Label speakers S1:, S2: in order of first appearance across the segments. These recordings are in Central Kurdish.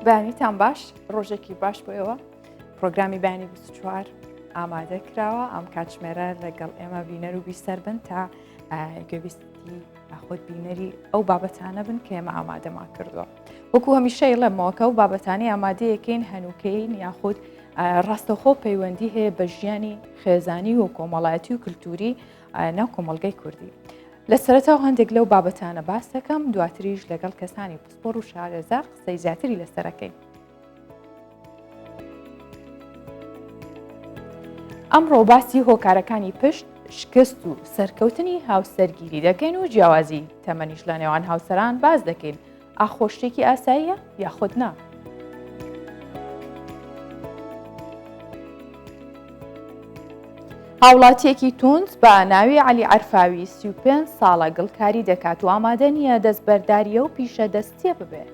S1: بەیانیتان باش ڕۆژێکی باش بۆیەوە پرۆگرامی بەیانی 24 ئامادە کراوە ئەم کاتژمێرە لەگەڵ ئێمە بینەر و بیسەر بن تا گوێبیستی خۆت بینەری ئەو بابەتانە بن کە ئێمە ئامادەمان کردووە. وەکو هەمیشەی لەمەوەکە و بابەتانی ئامادەیەکەین هەنووکەین یاخود ڕاستەخۆ پەیوەندی هەیە بە ژیانی خێزانی و کۆمەڵایەتی و کللتوری ناو کۆمەڵگەی کوردی. لە سەرەتاو هەندێک لەو بابەتانە باس دەکەم، دواتریش لەگەڵ کەسانی پسپۆڕ و شارێزار قسەی زیاتری لەسەرەکەین. ئەمڕۆ باسی هۆکارەکانی پشت، شکست و سەرکەوتنی هاوسەرگیری دەکەین و جیاوازی تەمەنیش لە نێوان هاوسەران باز دەکەین. ئاخۆشتێکی ئاساییە یاخود نا؟ هاوڵاتیەکی تونس بە ناوی عەلی عەرفاوی 35 ساڵە گڵکاری دەکات و ئامادە نییە دەستبەرداریە و پیشەدەستیە ببێت.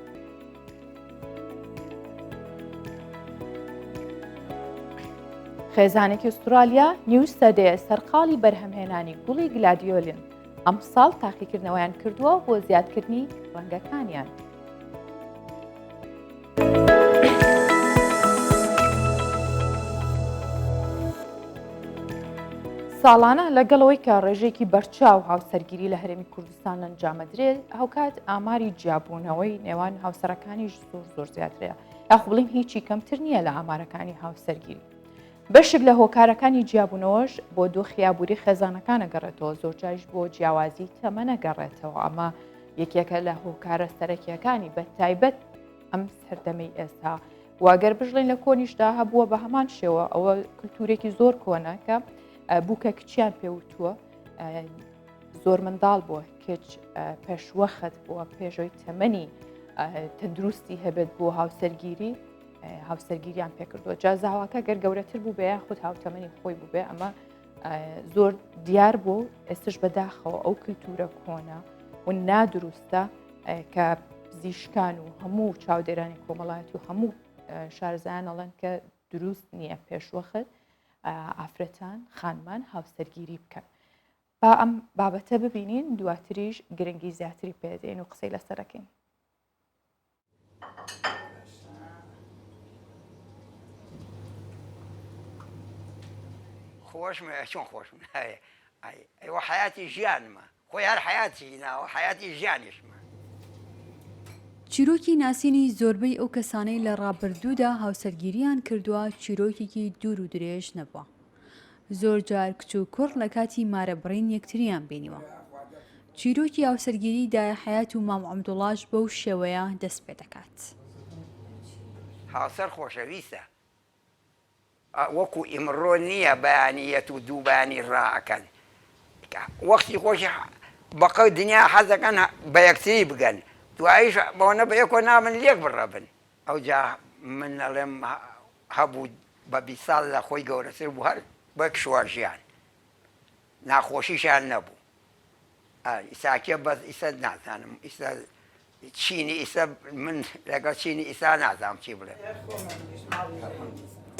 S1: خێزانێکی ئوسترالیا نیوسەدەیە سەرقاڵی بەرهەمهێنانی گوڵی گلادیۆلین ئەم ساڵ تاقیکردنەوەیان کردووە بۆ زیادکردنی ڕەنگەکانیان. ساڵانە لەگەڵەوەی کە ڕێژێکی بەرچاو هاوسەرگیری لە هەرێمی کوردستان ئەنجامەدرێت، هەوکات ئاماری جیابوونەوەی نێوان هاوسەرەکانیش زۆر زیاترەیە، یاخو بڵین هیچی کەمتر نییە لە ئامارەکانی هاوسەرگیری. بەشێک لە هۆکارەکانی جیابوونەوەش بۆ دۆخیابووری خێزانەکان ئەگەڕێتەوە، زۆرجاریش بۆ جیاوازی تەمە نەگەڕێتەوە. ئەمە یەکێکە لە هۆکارە سەرەکیەکانی بە تایبەت ئەم سەردەمەی ئێستا. واگەر بژڵین لە کۆنیشدا هەبووە بە هەمان شێوە، ئەوە کللتورێکی زۆر کۆنە کە بووکە کچیان پێوتووە زۆر منداڵ بووە کچ پێشوەخت بووە پێشەوەی تەمەنی تەندروستی هەبێت بۆ هاوسەرگیریان پێکردووە. جازاواکە گەر گەورەتر بوو بێ خودت هاوتەمەنی خۆی بوو بێ، ئەمە زۆر دیار بوو ئێستش بەداخەوە ئەو کللتورە کۆنە و نادروستە کە پزیشکان و هەموو چاودێرانی کۆمەڵایەتی و هەموو شارزایان ئەڵێن کە دروست نییە پێشوەخت ئافرەتان خانمان هاوسەرگیری بکەن. با ئەم بابەتە ببینین، دواتریش گرنگی زیاتری پێدەین و قسەی لەسەرەکەین.
S2: خۆشمە چۆن خۆشم ئەوە حیاتی ژیانمە، خۆی هەر حیاتی ناوە حیاتی ژیانیشمە.
S3: چیرۆکی ناسینی زۆربەی ئەو کەسانەی لە ڕابردوودا هاوسەرگیریان کردووە چیرۆکێکی دوور و درێژ نەبووە. زۆر جار کچ و کوڕ لە کاتی مارەبڕین یەکتریان بینیوە. چیرۆکی هاوسەرگیری دایەحەیات و مام عەبدوڵڵاش بەو شێوەیە دەست پێ دەکات.
S2: هاوسەر خۆشەویستە، وەکو ئیمڕۆ نییە بەیانیەت و دوو بەیانی ڕائەکەن. وەختی خۆشی بەقەی دنیا حەزەکەن بە یەکتری بگەن، دواییش بەوەنە بە یەکۆ نامن لێک بڕەبن. ئەوجا من ئەڵێم هەبوو بە 20 ساڵ لە خۆی گەورەتر بوو هەر بەک شووە ژیان ناخۆشیشان نەبوو. ئیساکێ بەس ئیسە نازانم ئیسا چینی ئیسە من لەگەڵ چینی ئیسا نازانم چی بڵێ.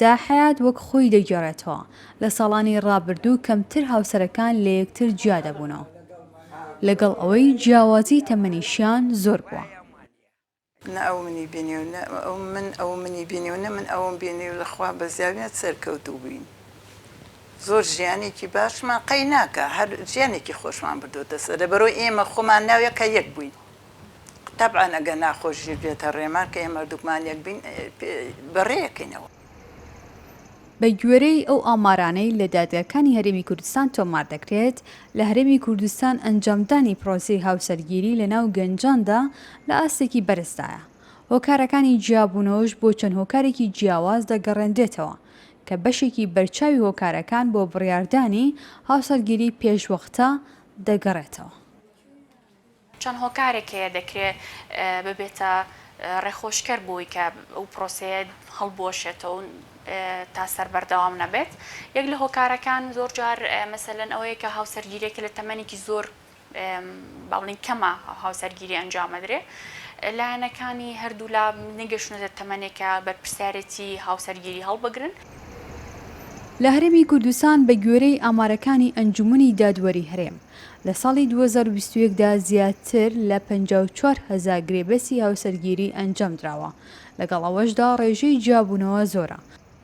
S3: داحەیات وەک خۆی دەگەڕێتەوە لە ساڵانی ڕابردوو کەمتر هاوسەرەکان لە یەکتر جیا دەبوونەوە، لەگەڵ ئەوەی جیاوازی تەمەنیشیان زۆر بووە.
S4: نە ئەو منی بینی و من ئەو منی بینی و نە من ئەوم بینی و لەخوا بە زیاویت سەرکەوتوو بووین. زۆر ژیانێکی باشمان قەی ناکە، هەر ژیانێکی خۆشمان بردوتە سەر لەبەرەوەی ئێمە خۆمان ناویەکە یەک بووین. تەبعەن ئەگە ناخۆشی بێتە ڕێمان کە ئێمە دووکمان یەک بین بەڕێیەکەینەوە.
S3: بە گوێرەی ئەو ئامارانەی لە دادگاکانی هەرێمی کوردستان تۆمار دەکرێت، لە هەرێمی کوردستان ئەنجامدانی پرۆسەی هاوسەرگیری لە ناو گەنجاندا لە ئاستێکی بەرزدایە. هۆکارەکانی جیابوونەوەش بۆ چەند هۆکارێکی جیاواز دەگەڕێندێتەوە کە بەشێکی بەرچاوی هۆکارەکان بۆ بڕیاردانی هاوسەرگیری پێشوەختە دەگەڕێتەوە.
S5: چەند هۆکارێک هەیە دەکرێت ببێتە ڕێخۆشکەر بووی کە ئەو پرۆسەیە هەڵبۆشێتەوە تا سەربەردەوام نەبێت. یەک لە هۆکارەکان زۆر جار مەسەلەن ئەوەیە کە هاوسەرگیریەکە لە تەمەنێکی زۆر باڵین کەمە هاوسەرگیری ئەنجامەدرێ، لایەنەکانی هەردوو لا نەگەشتونەتە تەمەنێکە بەرپرسیارەتی هاوسەرگیری هەڵبگرن.
S3: لە هەرێمی کوردستان بە گوێرەی ئامارەکانی ئەنجومنی دادوەری هەرێم لە ساڵی 2021دا زیاتر لە 54,000 گرێبەسی هاوسەرگیری ئەنجام درراوە. لەگەڵ ئەوەشدا ڕێژەی جیابوونەوە زۆرە.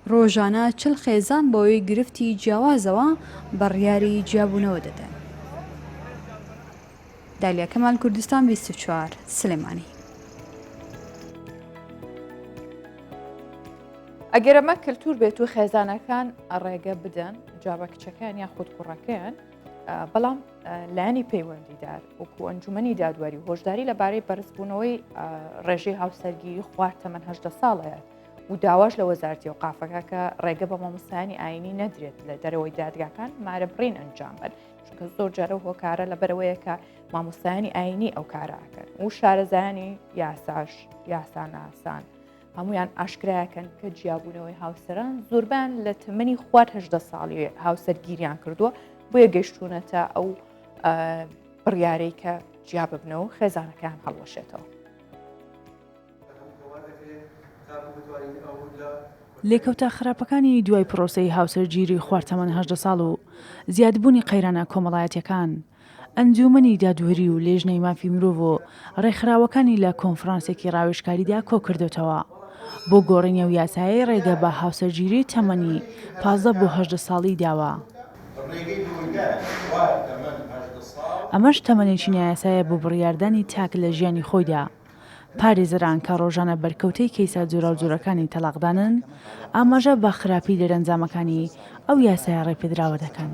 S3: ڕۆژانە 40 خێزان بەوەی گرفتی جیاوازەوە بڕیاری جیابوونەوە دەدەن. دالیا کەمال، کوردستان 24 سلێمانی.
S1: ئەگەر ئەمە کللتور بێت و خێزانەکان ڕێگە بدەن جابە کچەکان یا خودت کوڕەکەیان، بەڵام لایانی پەیوەندیدار وەکو ئەنجومەنی دادوەری و هۆشداری لەبارەی بەرزبوونەوەی ڕێژەی هاوسەرگیری خوارد تەمەن 18 ساڵەیە و داواش لە وەزارەتی ئەوقافەکە کە ڕێگە بە مامۆستایانی ئاینی نەدرێت لە دەرەوەی دادگاکان مارە بڕین ئەنجام بن، چونکە زۆر جارە هۆکارە لەبەرەوەیە کە مامۆستایانی ئاینی ئەو کاراکەن و شارەزایانی یاساش یاسان ئاسان هەمویان ئاشکرایەکەن کە جیابوونەوەی هاوسەران زۆربیان لە تەمەنی خوارد 18 ساڵی هاوسەرگیریان کردووە بۆیە گەیشتوونەتە ئەو بڕیارەی کە جیا ببنەوە خێزانەکان هەڵوەشێتەوە.
S6: لێکەوتە خراپەکانی دوای پرۆسەی هاوسەرگیری خواردتەمەن 18 ساڵ و زیادبوونی قەیرانە کۆمەڵایەتیەکان، ئەنجومەنی دادوەری و لێژنەی مافی مرۆڤ و ڕێکخراوەکانی لە کۆنفرانسێکی ڕاوێژکاریدا کۆ کردوتەوە بۆ گۆڕینەوە یاسایی ڕێگە بە هاوسەرگیری تەمەنی 15 بۆ 18 ساڵی داوە. ئەمەش تەمەنێکی نایاسایە بۆ بڕیاردانی تاک لە ژیانی خۆیدا. پارێزەران کە ڕۆژانە بەرکەوتەی کەیسە جۆرە و جۆرەکانی تەلاقدانن ئاماژە بە خراپی لەرەنجامەکانی ئەو یاسایە ڕێپێدراوە دەکەن.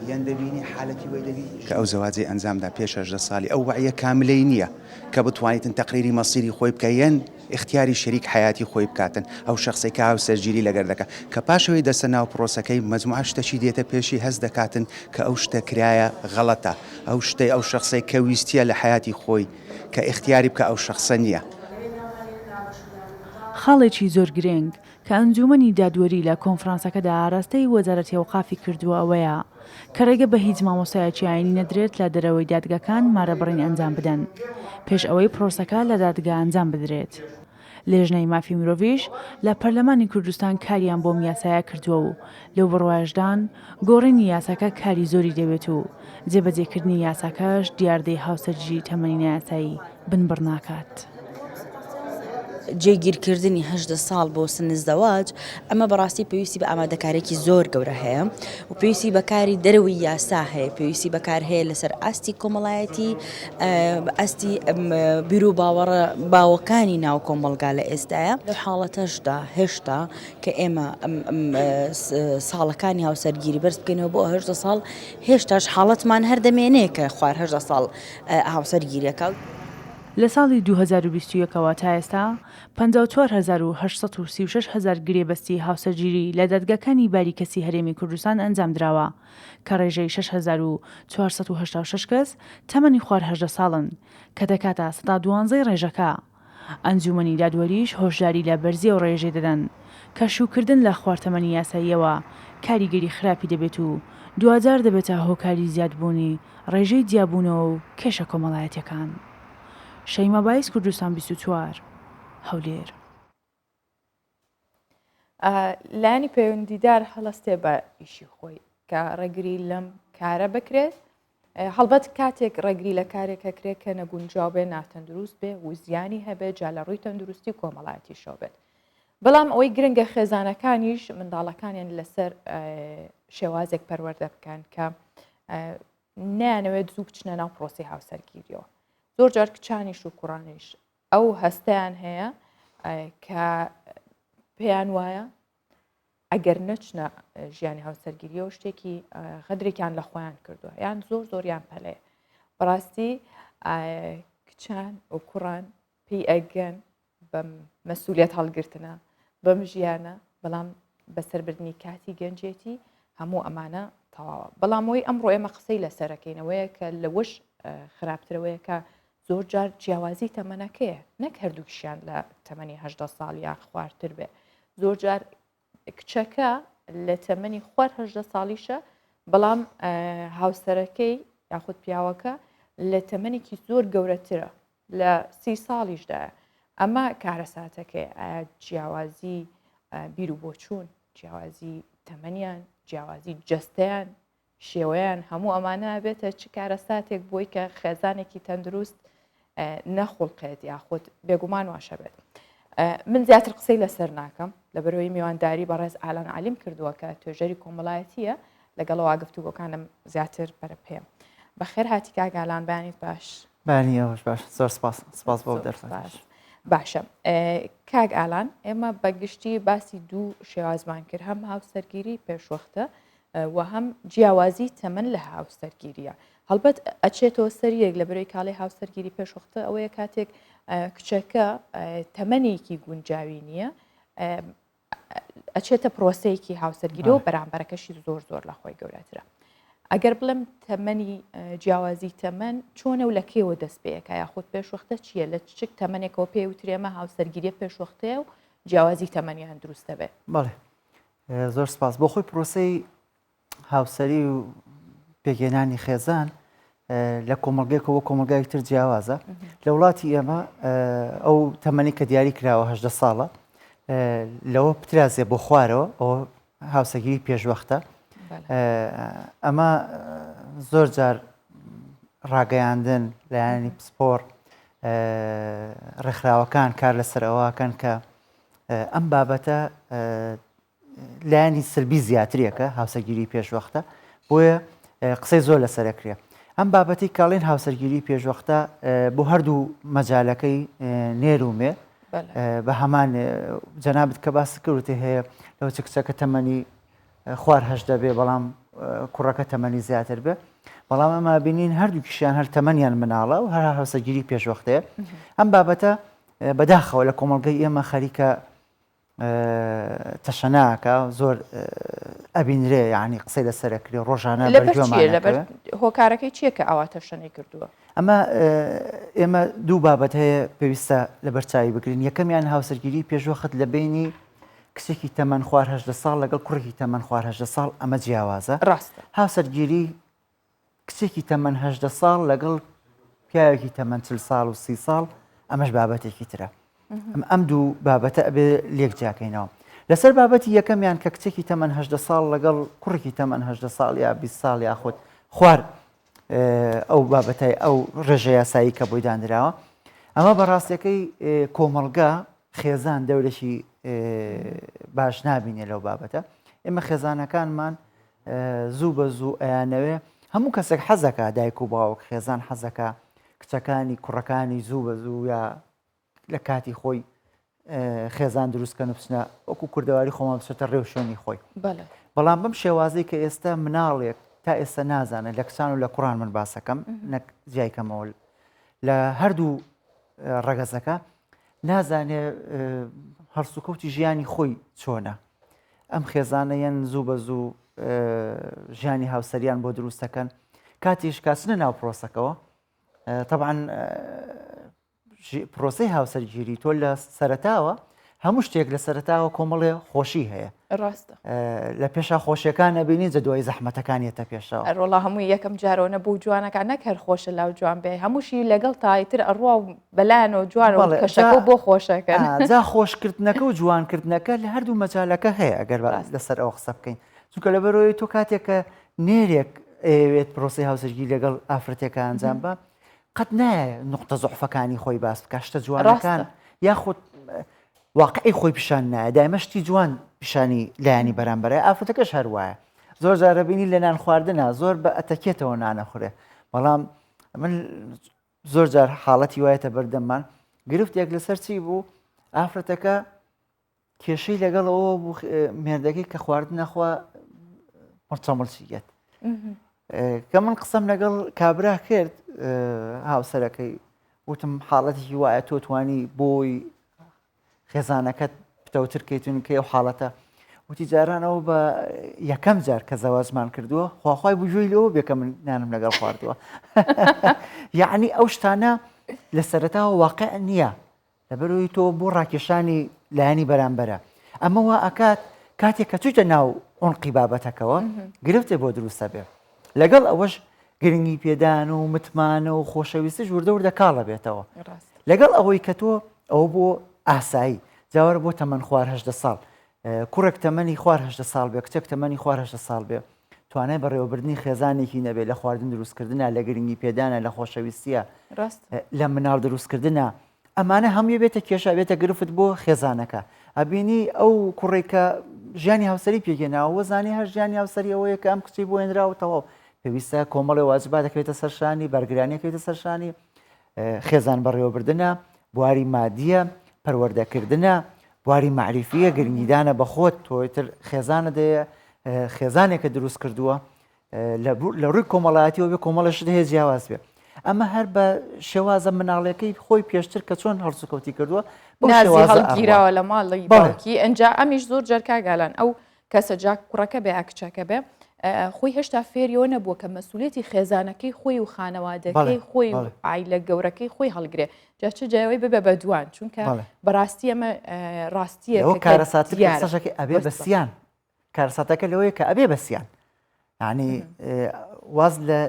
S7: یان دەبینی حالەتی وی دەبی کە ئەو زەواجی ئەنجامدا پێش 18 ساڵی ئەو وعیە کاملەی نییە کە بتوانیتن تەقریری مەسیری خۆی بکە یان اختیاری شەریک حیاتی خۆی بکاتن ئەو شخصی کە هاوسەرگیری لەگەر دەکە کە پاشەوەی دەستە ناو پرۆسەکەی مەجموعە شتەی دێتە پێشی هەست دەکاتن کە ئەو شتە کرایە غەڵەتە، ئەو شتەی ئەو شخصی کە ویستیە لە حیاتی خۆی کە اختیاری بکە ئەو شخصە نییە.
S6: خاڵێکی زۆر گرنگ کە ئەنجومەنی دادوەری لە کۆنفرانسەکەدا ئاراستەی وەزارەتی ئەوقافی کردووە ئەوەیە کە ڕێگە بە هیچ مامۆستایەکی ئاینی نەدرێت لە دەرەوەی دادگاکان مارەبڕین ئەنجام بدەن پێش ئەوەی پرۆسەکە لە دادگا ئەنجام بدرێت. لێژنەی مافی مرۆڤیش لە پەرلەمانی کوردستان کاریان بۆ یاسایە کردووە و لەو بڕواژدان گۆڕینی یاساکە کاری زۆری دەوێت و جێبەجێکردنی یاساکەش دیاردەی هاوسەرگیری تەمەنی نایاسایی بنبڕ ناکات.
S8: جێگیرکردنی 18 ساڵ بۆ سن زەواج ئەمە بەڕاستی پێویستی بە ئامادەکارێکی زۆر گەورە هەیە و پێویستی بەکاری دەرەوەی یاسا هەیە، پێویستی بەکار هەیە لەسەر ئاستی کۆمەڵایەتی، ئەستی بیر و باوەکانی ناو کۆمەڵگا لە ئێستاە. لەو حاڵەتەشدا هێشتا کە ئێمە ساڵەکانی هاوسەرگیری بەرز بکەینەوە بۆ 18 ساڵ هێشتاش حاڵەتمان هەردەمێنەیە کە خوار 18 ساڵ هاوسەرگیریەکە.
S6: لە ساڵی 2021ەوە تا ئێستا 54,836 گرێبەستی هاوسەرگیری لە دادگاکانی باریکەسی هەرێمی کوردستان ئەنجام درراوە کە ڕێژەی 6,486 کەس تەمەنی خوار 18 ساڵن کە دەکاتە 112 ڕێژەکە. ئەنجومەنی دادوەریش هۆشداری لە بەرزی و ڕێژەی دەدەن کە شوکردن لە خواردتەمەنی یاساییەوە کاریگەری خراپی دەبێت و دوجار دەبێتە هۆکاری زیادبوونی ڕێژەی جیابوونەوە و کێشە کۆمەڵایەتیەکان. شەیمە بایس، کوردستان 24 هەولێر.
S1: لایانی پەیوەندیدار هەڵەستێ بە ئیشی خۆی کە ڕێگری لەم کارە بکرێت، هەڵبەت کاتێک ڕێگری لە کارێکە کرێت کە نەگونجاو بێ ناتەندروست بێ و زیانی هەبێت جا لە ڕووی تەندروستی کۆمەڵایەتی شۆ بێت. بەڵام ئەوەی گرنگە خێزانەکانیش منداڵەکانیان لەسەر شێوازێک پەروەردە بکەن کە نیانەوێت زوو بچنە ناو پرۆسی هاوسەرگیریەوە. زۆر جار کچانیش و کوڕانیش ئەو هەستیان هەیە کە پێیان وایە ئەگەر نەچنە ژیانی هاوسەرگیریەوە شتێکی غەدرێکیان لە خۆیان کردووە یان زۆریان پەلەیە. بەڕاستی کچان و کوڕان پێی ئەگەن بەم مەسئولیەت هەڵگرتنە بەم ژیانە، بەڵام بەسەربردنی کاتی گەنجێتی هەموو ئەمانە تەواوە. بەڵامەوەی ئەمڕۆ ئێمە قسەی لەسەرەکەینەوەیە کە لەوەش خراپترەوەیە کە زۆر جار جیاوازی تەمەنەکەیە، نەک هەردووکیشیان لە تەمەنی 18 ساڵ یا خواردتر بێ. زۆر جار کچەکە لە تەمەنی خوار 18 ساڵیشە، بەڵام هاوسەرەکەی یاخود پیاوەکە لە تەمەنێکی زۆر گەورەترە لە 30 ساڵیشدایە. ئەمە کارەساتەکەی ئایا جیاوازی بیر و بۆچوون، جیاوازی تەمەنیان جیاوازی جستیان شێوەیان هەموو ئەمانە بێتە چ کارەساتێک بۆی کە خێزانێکی تەندروست نەخڵقێت یاخود بێگومان واشە بێت. من زیاتر قسەی لەسەر ناکەم لەبەرەوەی میوانداری بەڕێز ئالان عالیم کردووە کە توێژەری کۆمەڵایەتیە لەگەڵەوە گفتوگۆکانم زیاتر بەرەپێم. بەخێر هاتی کاگالان بەیانیت باش.
S9: بانی ئەوش باش زۆر سپاس بۆ دەرفەت.
S1: باشە کاگ ئالان ئێمە بەگشتی باسی دوو شێوازمان کرد هەم هاوسەرگیری پێشوەختە و هەم جیاوازی تەمەن لە هاوسەرگیریە. هەڵبەت ئەچێتەوە سەریەک لە بەرەوەی کاڵی هاوسەرگیری پێشوەختە ئەوەیە کاتێک کچەکە تەمەنێکی گونجاوی نییە ئەچێتە پرۆسەیەکی هاوسەرگیری و بەرامبەرەکەشی زۆر زۆر لە خۆی گەورەترە. ئەگەر بڵم تەمەنی جیاوازی تەمەن چۆنە و لە کێوە دەست پێەکە یاخود پێشوەختە چییە لە چک تەمەنێکەوە پێی وترێمە هاوسەرگیریە پێشوەختەیە و جیاوازی تەمەنیان دروستە بێت.
S9: بەڵێ زۆر سپاس بۆ خۆی پرۆسەی هاوسەری و پێگەێنانی خێزان لە کۆمەڵگەیەکەوە کۆمەلگایەک تر جیاوازە لە وڵاتی ئێمە ئەو تەمەنی کە دیاری کراوە 18 ساڵە لەوە پترازێ بۆ خوارەوە ئەوە هاوسەرگیری پێشوەختە. ئەمە زۆر جار ڕاگەیاندن لایەنی پسپۆر ڕێکخراوەکان کار لەسەر ئەوەکەن کە ئەم بابەتە لایەنی سلبی زیاترێکە هاوسەرگیری پێشوەختە بۆیە قسەی زۆر لەسەرەکرێ. ئەم بابەتی کاڵین هاوسەرگیری پێشوەختە بۆ هەردوو مەجالەکەی نێرومێ بە هەمان جەنابەت کە باس کردوتێ هەیە لەو چ کچەکە تەمەنی خوار هەش دەبێ بەڵام کوڕەکە تەمەنی زیاتر بێ بەڵام ئەمە بینین هەردوو کیشیان هەر تەمەنیان مناڵە و هەر هاوسەرگیری پێشوەختەیە. ئەم بابەتە بەداخەوە لە کۆمەڵگەی ئێمە خەریکە تەشەناکە زۆر ئەبینرێ یعنی قسەی لەسەرەکری ڕۆژانە
S1: لەبەر هۆکارەکەی چییە کە ئەوە تەشەنەی کردووە؟
S9: ئەمە ئێمە دوو بابەت هەیە پێویستە لەبەرچاوی بگرین. یەکەمیان هاوسەرگیری پێشوەخت لە بینی کچێکی تەمەن خوار 18 ساڵ لەگەڵ کوڕێکی تەمەن خوار 18 ساڵ ئەمە جیاوازە.
S1: ڕاستە
S9: هاوسەرگیری کچێکی تەمەن 18 ساڵ لەگەڵ پیاوێکی تەمەن 40 ساڵ و 30 ساڵ ئەمەش بابەتێکی ترە. ئەم دوو بابەتە ئەبێ لێک جاکەینەوە. لەسەر بابەتی یەکەمیان کە کچێکی تەمەن 18 ساڵ لەگەڵ کوڕێکی تەمەن 18 ساڵ یا 20 ساڵ یاخود خوار ئەو بابەتای ئەو ڕێژە یاسایی کە بۆی دانراوە ئەمە بەڕاستیەکەی کۆمەڵگا خێزان دەورێکی باش نابینێ لەو بابەتە. ئێمە خێزانەکانمان زوو بە زوو ئەیانەوێ هەموو کەسێک حەزەکە دایک و باوک خێزان حەزەکە کچەکانی کوڕەکانی زوو بە زوو یا لە کاتی خۆی خێزان دروستکەن و بچنە وەکو کوردەواری خۆمان بچێتە ڕێو شوێنی خۆی. بەڵام بەم شێوازەی کە ئێستا مناڵێک تا ئێستا نازانێت لە کچان و لە کوڕان من باسەکەم نەک جایکەمەوە لە هەردوو ڕەگەزەکە نازانێ هەرسوکەوتی ژیانی خۆی چۆنە. ئەم خێزانەیەن زوو بە زوو ژیانی هاوسەریان بۆ دروستەکەن کاتیش کاچنە ناو پرۆسەکەەوە طبعاً پرۆسەی هاوسەرگیری تۆ لە سەرەتاوە هەموو شتێک لە سەرەتاوە کۆمەڵێ خۆشی هەیە
S1: ڕاستە
S9: لە پێشا خۆشیەکان نەبینی جە دوای زەحمەتەکانیەتە پێشەوە
S1: ڕۆڵا هەمووی یەکەم جارۆنە بوو جوانەکان نەکەر خۆشە لاو جوان بێ هەمووشی لەگەڵ تایتر ئەڕوا و بەلایەنەوە جوان کەشەکە بۆ خۆشەکەن
S9: جا خۆشکردنەکە و جوانکردنەکە لە هەردوو مەجالەکە هەیە ئەگەر لەسەر ئەوە قسە بکەین چونکە لەبەرەوەی تۆ کاتێکە نێرێک ئەوێت پرۆسی هاوسەرگیری لەگەڵ ئافرەتێکە ئەنجام بە قەت نایە نقطە زوحفەکانی خۆی باس بکە شتە جوانەکان یاخود واقعی خۆی پیشان نایە دایمەشتی جوان پیشانی لایانی بەرامبەرە ئافرەتەکەش هەروایە زۆر جارە بینی لە نان خواردنە زۆر بە ئەتەکێتەوە نانەخورێ بەڵام من زۆر جار حاڵەتی وایەتە بەردەممان گرفتێک لەسەر چی بوو ئافرەتەکە کێشەی لەگەڵەوە بوو مێردەکەی کە خواردن نەخوا مڕچەمەڵچیگەت کە من قسەم لەگەڵ کابرا کرد هاوسەرەکەی وتم حاڵەتێکی وایە تۆ توانی بۆی خێزانەکەت پتەوترکەیتون کە ئەو حاڵەتە وتی جارانەوە بە یەکەم جار کە زەواجمان کردووە خواخوای بژووی لەوە بێ کە من نانم لەگەڵ خواردووە یعنی ئەو شتانە لە سەرەتاوە واقع نییە لەبەرەوەی تۆ بۆ ڕاکێشانی لایانی بەرامبەرە ئەمە وا ئەکات کاتێک کە چوویتە ناو عونقی بابەتەکەەوە گرفتێ بۆ دروستە بێ لەگەڵ ئەوەش گرنگی پێدان و متمانە و خۆشەویستی ژووردە وردە کاڵە بێتەوە لەگەڵ ئەوەی کە تۆ ئەو بۆ ئاسایی جاوەرە بۆ تەمەن خوار 18 ساڵ کوڕێک تەمەنی خوار 8 ساڵ بێ کچێک تەمەنی خوار 8 ساڵ بێ توانای بەڕێوەبردننی خێزانێکی نەبێت لە خواردن دروستکردنە لە گرنگی پێدانە لە خۆشەویستیە لە مناڵ دروستکردنە ئەمانە هەموو بێتە کێشە بێتە گرفت بۆ خێزانەکە ئەبینی ئەو کوڕێکە ژیانی هاوسەری پێگەناوە وەزانی هەر ژیانی هاوسەری ئەوەیە کە ئەم کچی بۆ هێنراوەتەوە پێویستە کۆمەڵی واجبات دەکرێتە سەرشانی بەرگرانیەکەوێتە سەرشانی خێزان بەڕێوەبردنە بواری مادیە پەروەردەکردنە بواری معریفیە گرنگیدانە بە خۆت تۆتر خێزانە دەیە خێزانێکە دروست کردووە لە ڕووی کۆمەڵایەتیەوە بێ کۆمەڵەشت هەیە جیاواز بێ ئەمە هەر بە شێوازە مناڵەکەی خۆی پێشتر کە چۆن هەڵسوکەوتی کردووە
S1: هەڵگیراوە لە ماڵی باوکی ئەنجا ئەمیش زۆر جەرکا گالان ئەو کەسە جا کوڕەکە بێ ئاکچەکە بێ خۆی هێشتا فێریەوە نەبووە کە مەسوولێتی خێزانەکەی خۆی و خانەوادەکەی خۆی و ئایلە گەورەکەی خۆی هەڵگرێ جا چ جایەوەی ببێ بە دوان چونکە بەڕاستی ئەمە ڕاستیە
S9: کارەساتەکە ئەبێ بەسییان کارساتەکە لەوەیە کە ئەبێ بەسییان ینی واز لە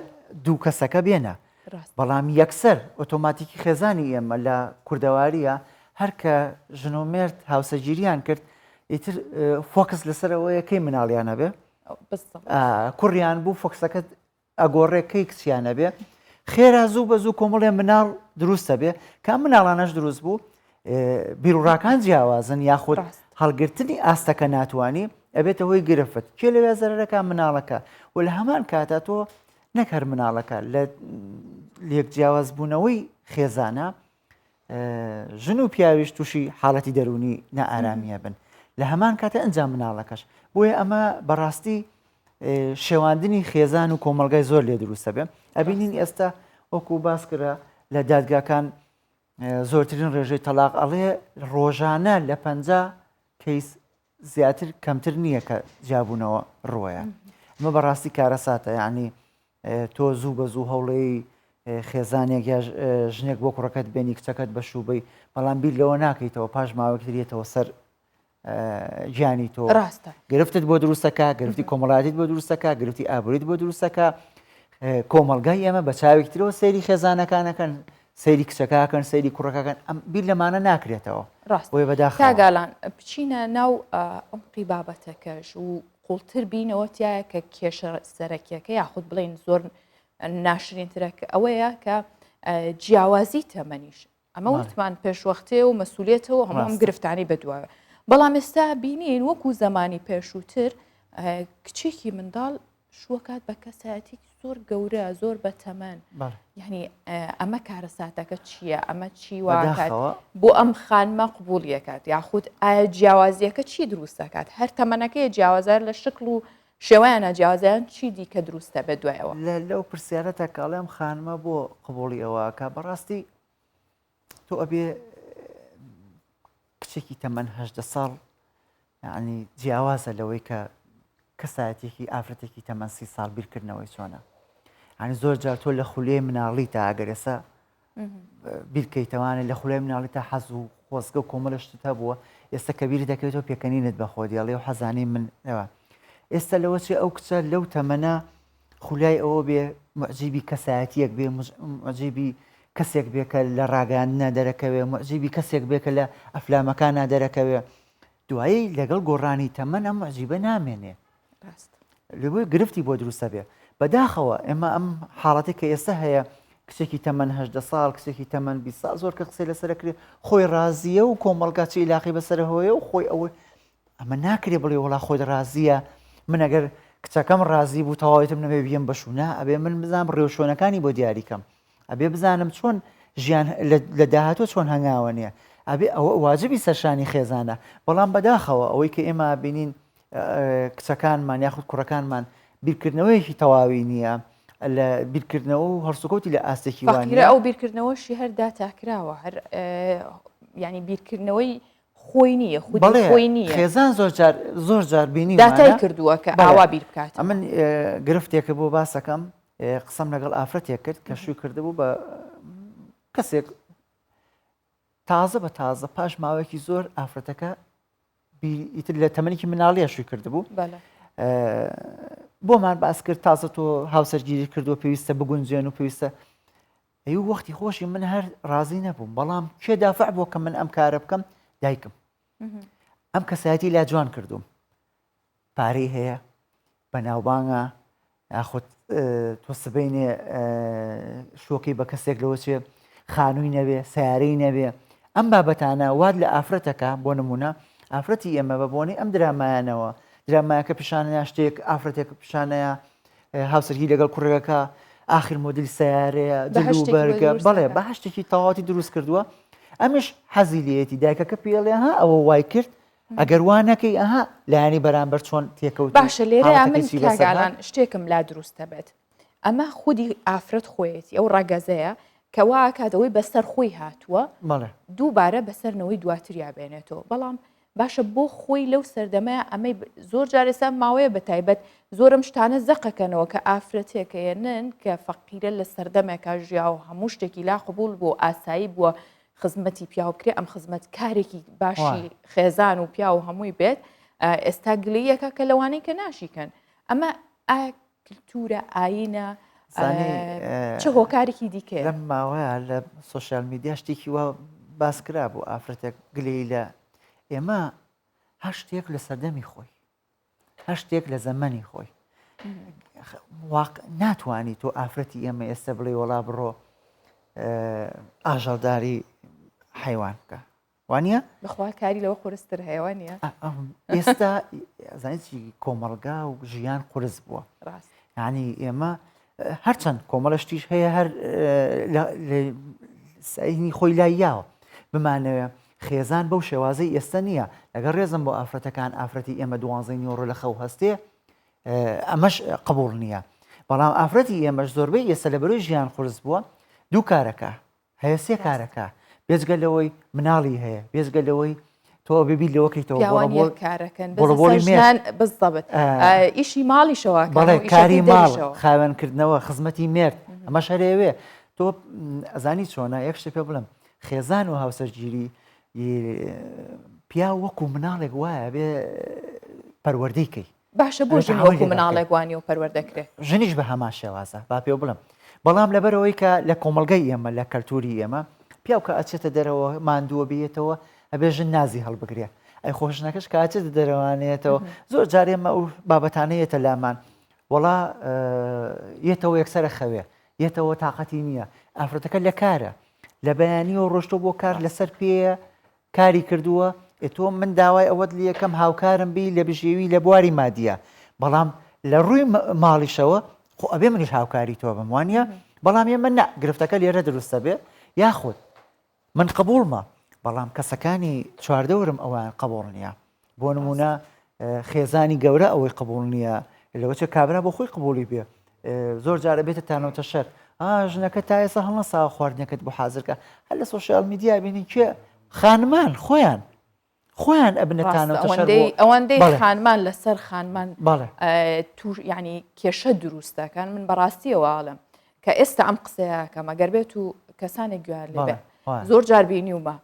S9: دوو کەسەکە بێنە بەڵام یەکسەر ئۆتۆماتیکی خێزانی ئێمە لە کوردەواریە هەر کە ژنۆمێرد هاوسەگیریان کرد ئیتر فۆکس لەسەرەوەیە کەی مناڵیانە بێ کوڕیان بوو فۆکسەکە ئەگۆڕێکەی کچیانە بێ خێرا زوو بە زوو کۆمەڵێ مناڵ دروستە بێ کە مناڵانەش دروست بوو بیرروڕاکان جیاوازن یاخود هەڵگرتنی ئاستەکە ناتوانانی ئەبێتە هۆی گرفت کێ لەوێ زەرەکە مناڵەکە و لە هەمان کاتە تۆ نەکەر مناڵەکە لە لێک جیاوازبوونەوەی خێزانە ژن و پیاویش تووشی حاڵەتی دەرونی نائارامیە بن لە هەمان کاتە ئەنجام مناڵەکەش بۆیە ئەمە بەڕاستی شێواندنی خێزان و کۆمەلگای زۆر لێ دروستە بێ ئەبینین ئێستا وەکو باس کرا لە دادگاکان زۆرترین ڕێژەی تەلاق ئەڵێ ڕۆژانە لە 50 کەیس زیاتر کەمتر نییە کە جیابوونەوە ڕۆیە ئەمە بەڕاستی کارەساتە یعنی تۆ زوو بە زوو هەوڵەی خێزانێک یا ژنێک بۆ کوڕەکەت بێنی کچەکەت بە شووبەی بەڵام بیر لەوە ناکەیتەوە پاش ماوەکترێتەوە سەر گیانی تۆ
S1: ڕاستە
S9: گرفتت بۆ دروستەکە گرفتی کۆمەڵایەتیت بۆ دروستەکە گرفتی ئابووریت بۆ دروستەکە کۆمەلگای ئێمە بە چاوێکترەوە سەیری خێزانەکانەکەن سەیری کچەکەکەن سەیری کوڕەکەکان ئەم بیر لەمانە ناکرێتەوە
S1: ڕاست
S9: بۆیە بەداخ
S1: کاگالان بچینە ناو ئەمقی بابەتەکەش و قوڵتر بینەوە تایە کە کێشە سەرەکیەکە یاخود بڵێن زۆر ناشرینترەکە ئەوەیە کە جیاوازی تەمەنیش ئەمە وتمان پێشوەختێ و مەسوولێتەوە هەموو گرفتانی بەدووە بەڵام ئێستا بینین وەکو زمانی پێشووتر کچێکی منداڵ شووەکات بە کەسایەتی زۆر گەورە زۆر بە تەمەن یعنی ئەمە کارەساتەکە چییە ئەمە چی واکات بۆ ئەم خانمە قبوڵیەکات یاخود ئایا جیاوازیەکە چی دروستەکات هەر تەمەنەکەی جیاوازار لە شکل و شێوەیانە جیاوازیان چی دیکە دروستە بە دوایەوە
S9: لەو پرسیارەتە کاڵێم خانمە بۆ قبوڵی ئەوەکە بەڕاستی تۆ ئەبێ کچێکی تەمەەن 8 ساڵ ینی جیاوازە لەوەی کە کەسایەتێکی ئافرەتێکی تەمەەن 30 ساڵ بیرکردنەوەی چۆنە ینی زۆر جار تۆ لە خولێ مناڵی تا ئەگەرێسە بیرکەیتەوانێت لە خولای مناڵی تا حەز و خۆزگە و کۆمەڵشت هەبووە ئێستا کە بیری دەکەوێتەوە پێکەنینت بە خۆدیڵێ و حەزانی منەوە ئێستا لەوە چێ ئەو کچە لەو تەمەنە خولای ئەوە بێ معجیبی کەسایەتیەک بێ معجیبی کەسێک بێکە لە ڕاگەاندنە دەرەکەوێ معجیبی کەسێک بێکە لە ئەفلامەکانە دەرەکەوێ دوایی لەگەڵ گۆڕانی تەمەن ئەم معجیبە نامێنێ لەبووی گرفتی بۆ دروستە بێ بەداخەوە ئێمە ئەم حاڵەتی کە ئێستا هەیە کچێکی تەمەن 8 ساڵ کچێکی تەمەن 20 ساڵ زۆر کە قسەی لەسەرکرێ خۆی ڕازیە و کۆمەڵگاچی ئیلاقی بەسەرهۆیە و خۆی ئەوەی ئەمە ناکرێ بڵێ وڵا خۆی ڕازیە من ئەگەر کچەکەم ڕازی بوو تەواویتم نەبێ بیم بەشونا ئەبێ من بزانم ڕێوشۆنەکانی بۆ دیاریکەم ئەبێ بزانم چۆن ژیان لە داهاتوە چۆن هەنگاوە نییە ئەبێ ئەوە واجبی سەرشانی خێزانە بەڵام بەداخەوە ئەوەی کە ئێمە بینین کچەکانمان یاخود کوڕەکانمان بیرکردنەوەیەکی تەواوی نییە لە بیرکردنەوە و هەرسوکەوتی لە ئاستێکی وانە
S1: ئەو بیرکردنەوەشی هەردا تاکراوە هەر ینی بیرکردنەوەی خۆی نییە خۆی نییە
S9: خێزان زۆر جار بینی
S1: داتای کردووە کە ئاوا بیر بکات
S9: من گرفتێکە بۆ باسەکەم قسەم لەگەڵ ئافرەتێک کرد کە شووی کردبوو بە کەسێک تازە بە تازە پاش ماوەیەکی زۆر ئافرەتەکە ئیتر لە تەمەنێکی مناڵیە شووی کردبوو بۆمان باس کرد تازە تۆ هاوسەرگیری کردووە پێویستە بگونجێن و پێویستە ئەی وەختی خۆشی من هەر ڕازی نەبووم بەڵام کێ دافع بووە کە من ئەم کارە بکەم دایکم ئەم کەسایەتی لا جوان کردوم پارەی هەیە بەناوبانگە یاخود تۆ سبەینێ شۆکی بە کەسێک لەوە چێ خانووی نەبێ سیارەی نەبێ ئەم بابەتانە واد لە ئافرەتەکە بۆ نمونە ئافرەتی ئێمە بە بۆنی ئەم درامایانەوە درامایەکە پیشانەیە شتێک ئافرەتێک پیشانەیە هاوسەرگی لەگەڵ کوڕەکە آخر مۆدل سیارەیە جلوبەرگە بەڵێ بە هەشتێکی تەواتی دروست کردووە ئەمیش حەزی لێتی دایکەکە پێڵێ ها ئەوە وای کرد ئەگەر وانەکەی ئەها لایانی بەرامبەر چۆن تێکەوت
S1: باشە لێرە من کاگالان شتێکم لا دروستە بێت ئەمە خودی ئافرەت خۆیەتی ئەو ڕاگەزەیە کە وا کاتەوەی بەسەر خۆی هاتووە دووبارە بەسەرنەوەی دواتریا بێنێتەوە بەڵام باشە بۆ خۆی لەو سەردەمەیە ئەمەی زۆر جارێسا ماوەیە بە تایبەت زۆرم شتانە زەقەکەنەوە کە ئافرەتێکەیەنن کە فەقیرە لە سەردەمێکا ژیا و هەموو شتێکی لا قبول بۆ ئاسایی بووە خزمەتی پیاوکرێ ئەم خزمەت کارێکی باشی خێزان و پیا و هەمووی بێت ئێستا گلەیەکە کە لەوانەی کە ناشیکەن ئەمە کلتورە ئاینە چه هۆکارێکی دیکە
S9: لەم ماوەیە لە سوۆشیال میدیا شتێکی وە باسکرا بوو ئافرەتێک گلەی لە ئێمە هەر شتێک لە سەردەمی خۆی هەر شتێک لە زەمەنی خۆی ناتوانانی تۆ ئافرەتی ئێمە ئێستا بڵێ وەڵا بڕۆ ئاژەڵداری حیوان بکە وانە
S1: بخوا کاری لەوە قورستر هەیەوانە
S9: ئێستا زانیتی کۆمەڵگا و ژیان قورس بووە یعنی ئێمە هەرچەند کۆمەڵەشتیش هەیە هەر سینی خۆی لاییاوە بمانەوە خێزان بەو شێوازەی ئێستا نییە لەگەڵ ڕێزم بۆ ئافرەتەکان ئافرەتی ئێمە 12 نیۆڕۆ لە خەو هەستێ ئەمەش قبول نییە بەڵام ئافرەتی ئێمەش زۆربەی ئێستا لە بەرۆی ژیان قورس بووە دوو کارەکە هەیە سێ کارەکە بێجگە لەوەی مناڵی هەیە بێجگە لەوەی تۆ ببی لەوەکەیتەوە
S1: کارەکەن بزەبت ئیشی ماڵیشەوە
S9: بەڵێ کاری ماڵ خاوێنکردنەوە خزمەتی مرد ئەمە شەرێوێ تۆ ئەزانی چۆنە یەک شتێ پێ بڵم خێزان و هاوسەرگیری پیا وەکو مناڵێک وایە بێ پەروەردەیکەی
S1: باشە بۆ ژن وەکو مناڵێک وانی و پەروەردەکرێت
S9: ژنیش بە هەمان شێوازە با پێ بڵم بەڵام لەبەرەوەی کە لە کۆمەلگەی ئێمە لە کەلتوری ئێمە پیاوکە ئەچێتە دەرەوە ماندووە بێتەوە ئەبێژن نازی هەڵبگرێ ئەی خۆشنەکەش کاچێتە دەرەوانێتەوە زۆر جارێمە ئەو بابەتانەیەتە لامان وەڵا یێتەوە یەکسەرە خەوێ یێتەوە تااقەتی نییە ئافرەتەکە لە کارە لە بەیانیەوە ڕۆشتۆ بۆ کار لەسەر پێە کاری کردووە تۆ من داوای ئەوەت لە یەکەم هاوکارم بی لە بژێوی لە بواری مادیە بەڵام لە ڕووی ماڵیشەوە خۆ ئەبێ منیش هاوکاری تۆ بم وانە بەڵام ئێمە نا گرفتەکە لێرە دروستە بێ یاخود من قبولمە بەڵام کەسەکانی چواردەورم ئەوان قبول نییە بۆ نمونە خێزانی گەورە ئەوەی قبول نییە لەوەچە کابرا بۆ خۆی قبولی بێ زۆر جارە بێتە تانەوتە شەر ژنەکە تا ئێستا هەڵنەساوە خواردنەکەت بۆ حازرکە هەر لە سۆشیال میدیا بینین کێ خانمان خۆیان ئەبنەتانەوە
S1: ئەوەندەی خانمان لەسەر خانمان توش ینی کێشە دروستەکان من بەڕاستیەوەڵم کە ئێستا ئەم قسەیەکەم ئەگەر بێت و کەسانێک گوێر لێ زۆر جار بینیومە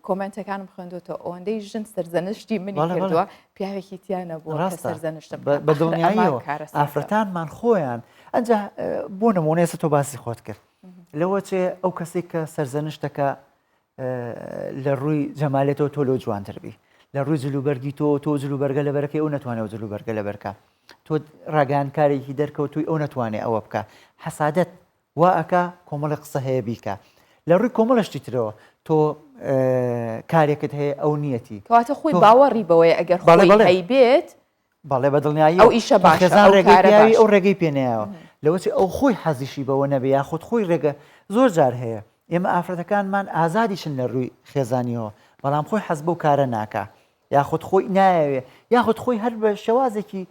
S1: کۆمنتەکانم خوێندوتە ئەوەندەی ژن سەرزەنشتی منی کردووە پیاوێکی تیانە بوو سەرزەنشتم
S9: بە دڵنیاییەوە ئافرەتانمان خۆیان ئەنجا بۆ نمونێسە تۆ باسی خۆت کرد لەوە چێ ئەو کەسێک کە سەرزەنشتەکە لە ڕووی جەمالێتەوە تۆ لۆ جوانتربی لە ڕووی جلوبەرگی تۆ جلوبەرگە لە بەرەکەی ئەو ناتوانێت جلوبەرگە لە بەرکە تۆ ڕاگەیاندکارێکی دەرکەوتوی ئەو ناتوانێت ئەوە بکە حەسادەت وا ئەکا کۆمەڵی قسە هەیە بیکە لە ڕووی کۆمەڵەشتی ترەوە تۆ کارێکت هەیە ئەو نیەتی
S1: کەواتە خۆی باوەڕی بەوەی ئەگەر خۆی بێت
S9: بەڵێ بە دڵنیایی
S1: ئەو ئیشە
S9: خێزان ڕێگەی ئەو ڕێگەی پێنایەوە لەوەچی ئەو خۆی حەزیشی بەوە نەبێ یاخود خۆی ڕێگە زۆر جار هەیە ئێمە ئافرەتەکانمان ئازادیشن لە ڕووی خێزانیەوە بەڵام خۆی حەز بەو کارە ناکە یاخود خۆی نایەوێ یاخود خۆی هەر بە شێوازێکی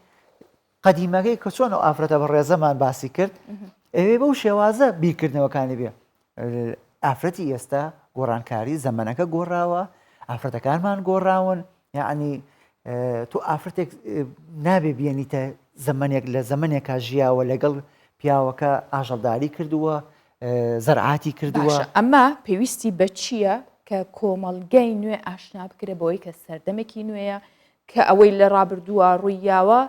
S9: قەدیمەکەی کە چۆن ئەو ئافرەتە بە ڕێزەمان باسی کرد ئەوێ بەو شێوازە بیرکردنەوەکانی بێ ئافرەتی ئێستا گۆڕانکاری زەمانەکە گۆڕاوە ئافرەتەکانمان گۆڕاون یعنی تۆ ئافرەتێک نابێ بێنیتە زەمانێک لە زەمانێکا ژیاوە لەگەڵ پیاوەکە ئاژەڵداری کردووە زەرعاتی کردووە
S1: ئەمە پێویستی بە چییە کە کۆمەڵگەی نوێ ئاشنا بکرێ بەوەی کە سەردەمێکی نوێیە کە ئەوەی لە ڕابردووە ڕوویاوە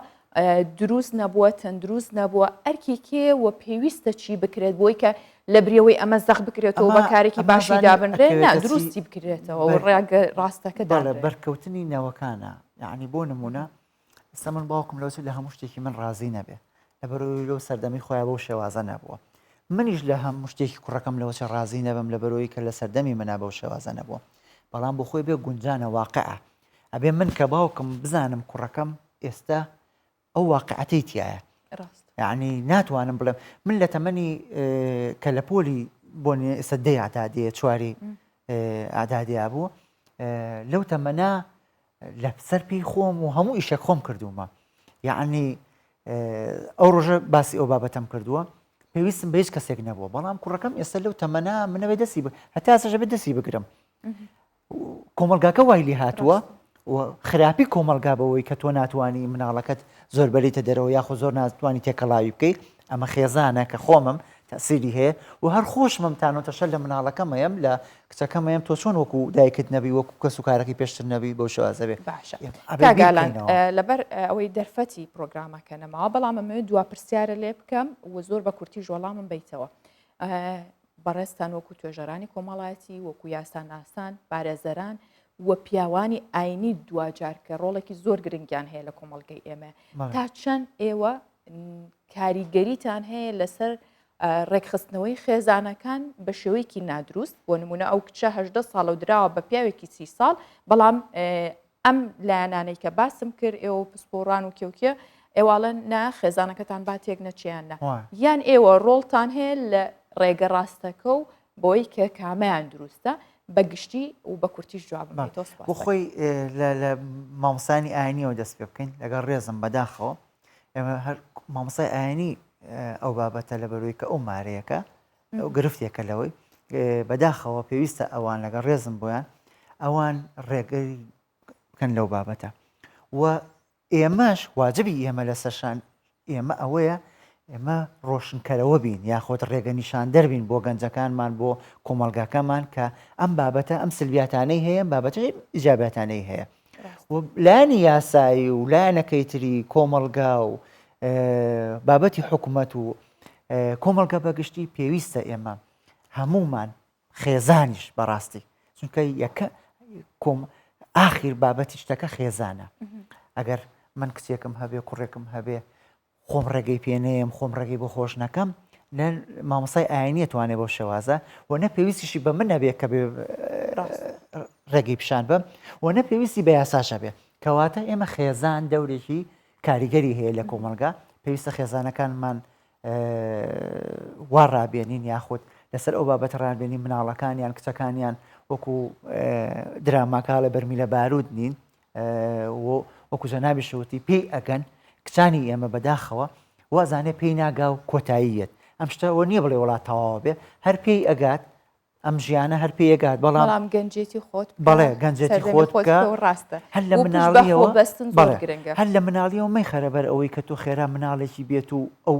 S1: دروست نەبووە تەندروست نەبووە ئەرکی کێ و پێویستە چی بکرێت بۆی کە لە برەوەی ئەمە زەخ بکرێتەوە بە کارێکی باشی دابنرێت نا دروستی بکرێتەوە و ڕێگە ڕاستەکە
S9: بەرکەوتنی نەوەکانە یعنی بۆ نمونە ئێستا من باوکم لەوچ لە هەموو شتێکی من ڕازی نەبێ لەبەرەوەی لەو سەردەمی خۆیان بەو شێوازە نەبووە منیش لە هەموو شتێکی کوڕەکەم لەوەچە ڕازی نەبم لەبەرەوەی کە لە سەردەمی منا بەو شێوازە نەبووە بەڵام بۆ خۆی بێ گونجانە واقعە ئەبێ من کە باوکم بزانم کوڕەکەم ئێستا ئەو واقعەتەی تایە یعنی ناتوانم بڵێم من لە تەمەنی کە لە پۆلی بۆنی سەدەی ئاعدادیە چواری ئاعدادیا بوو لەو تەمەنا لە سەر پێی خۆم و هەموو ئیشێک خۆم کردومە یعنی ئەو ڕۆژە باسی ئەو بابەتەم کردووە پێویستم بە هیچ کەسێک نەبووە بەڵام کوڕەکەم ئێستا لەو تەمەنا منەوەی دەستی هەتا ئێستاژە بێت دەستی بگرم کۆمەلگاکە وای لێ هاتووە و خراپی کۆمەلگا بەوەی کە تۆ ناتوانانی مناڵەکەت زۆر بەریتە دەرەوە یاخۆ زۆر ناتوانانی تێکەڵاوی بکەیت ئەمە خێزانە کە خۆمم تەسیری هەیە و هەر خۆشمم تانۆتەشە لە مناڵەکەمەیەم لە کچەکەمەیەم تۆ چۆن وەکو دایکت نەبی وەکو کەس و کارەکەی پێشتر نەبی بۆ شێوازە بێ
S1: کاگالان لەبەر ئەوەی دەرفەتی پرۆگرامەکە نەماوە بەڵام ئەمە دوا پرسیارە لێ بکەم و زۆر بە کورتی ژۆڵامم بیتەوە بەڕێستان وەکو توێژەرانی کۆمەڵایەتی وەکو یاساناسان پارێزەران وە پیاوانی ئاینی دوجار کە ڕۆڵێکی زۆر گرنگیان هەیە لە کۆمەڵگەی ئێمە تا چەند ئێوە کاریگەریتان هەیە لەسەر ڕێکخستنەوەی خێزانەکان بە شێوەیەکی نادروست بۆ نمونە ئەو کچە 18 ساڵ و درراوە بە پیاوێکی 30 ساڵ بەڵام ئەم لایەنانەی کە باسم کرد ئێوە پسپۆڕان و کێوکێ ئێواڵەن نا خێزانەکەتان با تێک نەچیانە یان ئێوە ڕۆڵتان هەیە لە ڕێگە ڕاستەکە و بۆی کە کامەیان دروستە بەگشتی و بە کورتیش جوابم
S9: بۆ خۆی لە مامۆسانی ئاینیەوە دەست پێ بکەین لەگەڵ ڕێزم بەداخەوە ئێمە هەر مامۆسای ئاینی ئەو بابەتە لە بەروی کە ئەو مارەیەەکە ئەو گرفتێکە لەوەی بەداخەوە پێویستە ئەوان لەگەڵ ڕێزم بۆیان ئەوان ڕێگەی بکەن لەو بابەتە و ئێمەش واجبی ئێمە لە سەرشان ئێمە ئەوەیە ئێمە ڕۆشنکەرەوە بین یاخۆت ڕێگە نیشان دەربین بۆ گەنجەکانمان بۆ کۆمەلگاکەمان کە ئەم بابەتە ئەم سلبیاتانەی هەیە بابەتەی ئیجاباتانەی هەیە و لایەنی یاسایی و لایەنەکەی تری کۆمەلگا و بابەتی حکوومەت و کۆمەلگا بەگشتی پێویستە ئێمە هەمومان خێزانیش بەڕاستی چونکە یەکە ئاخیر بابەتی شتەکە خێزانە ئەگەر من کچێکم هەبێ کوڕێکم هەبێ خۆم ڕێگەی پێنەیەم خۆم ڕێگەی بۆ خۆش نەکەم لە مامۆسای ئاینیە توانێت بۆ شێوازە و نە پێویستیشی بە من نەبێت کە ڕێگەی پیشان بم و نە پێویستی بە یاساشە بێ کەواتە ئێمە خێزان دەورێکی کاریگەری هەیە لە کۆمەلگا پێویستە خێزانەکانمان وا ڕابێنین یاخود لەسەر ئەو بابەت ڕابێنین مناڵەکانیان کچەکانیان وەکو دراماکە لە بەرمی لە بارود نین وەکو جەنابی شوتی پێی ئەگەن کچانی ئێمە بەداخەوە وازانێ پێی ناگا و کۆتاییەت ئەم شتەوە نییە بڵێ وڵات تەواوە بێ هەر پێی ئەگات ئەم ژیانە هەر پێی ئەگات
S1: بەڵام گەنجێتی خۆت
S9: بەڵێ گەنجێتی خۆت
S1: ڕاستە
S9: هەر لە هەر لە مناڵیەوە مەی خەرەبەر ئەوەی کە تۆ خێرا مناڵێکی بێت و ئەو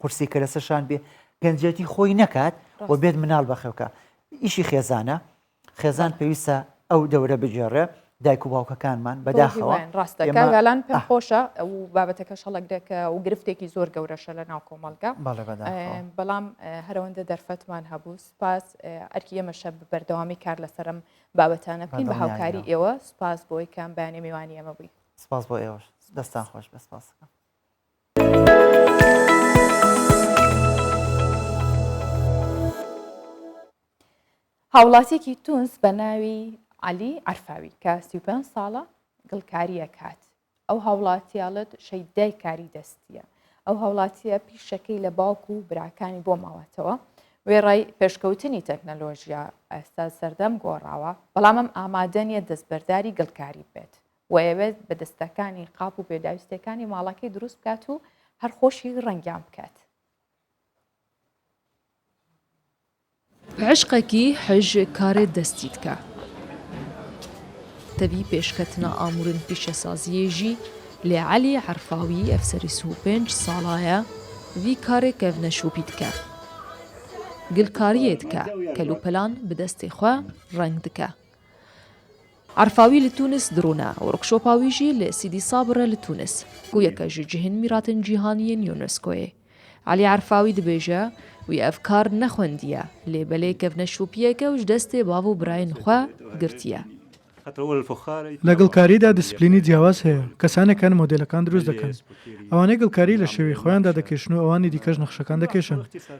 S9: قورسی کە لەسەرشان بێ گەنجێتی خۆی نەکات و بێت مناڵ بەخێوکە ئیشی خێزانە خێزان پێویستە ئەو دەورە بجێڕێ دایک و باوکەکانمان بەداخەوە
S1: ڕاستەکەگەلان پێم خۆشە ئەو بابەتەکە شەڵکدەکە و گرفتێکی زۆر گەورەشە لە ناو کۆمەلگا بەڵام هەرەوەندە دەرفەتمان هەبوو سپاس ئەرکی ئێمەشە بەردەوامی کار لەسەرم بابەتانە بکەین بە هاوکاری ئێوە سپاس بۆی کام بەیانی میوانی ئەمە بووی
S9: سپاس بۆ ئێوەش دەستان خۆش بە سپاسەکەم
S1: هاوڵاتێکی تونس بە ناوی علی عرفاوی کە 35 ساڵە گڵکاریە کات ئەو هاوڵاتیاڵت شەیدای کاری دەستیە ئەو هاوڵاتیە پیشەکەی لە باوکو و براکانی بۆ ماوەتەوە وێڕای پێشکەوتنی تەکنەلۆژیا ئێستا سەردەم گۆڕاوە بەڵام ئەم ئامادەنیە دەستبەرداری گڵکاری بێت وەیەوێت بە دەستەکانی قاپ و پێداویستەکانی ماڵەکەی دروست بکات و هەر خۆشی ڕەنگیان بکات
S10: عشقێکی حەژ کارێ دەستی دکە تەبی پێشکەتنە ئامورن پیشەسازیێژی لێ عەلی عەرفاوی ئەفسەری 35 ساڵایە وی کارێک کەڤنەشوپی دکە گلکاریە دکە کەلوپەلان بەدەستی خوا ڕەنگ دکە عرفاوی لە تونس درۆنا وەرکشۆپاویژی لە سیدی سابرە لە تونس و یەکەژی جهن میراتن جیهانیên یونسکۆیە علی عرفاوی دەبێژە وی ئەفکار نەخوەندیە لێبەلێ کەڤنە شوپیەکە وش دەستێ باو و برایەن خوا گرتیە
S11: لە گڵکاریدا دیسپلینی جیاواز هەیە کەسانێکان مۆدلەکان دروست دەکەن ئەوانەی گڵکاری لە شێوەی خۆیاندا دەکەشن و ئەوانی دیکەش نەخشەکان دەکەشن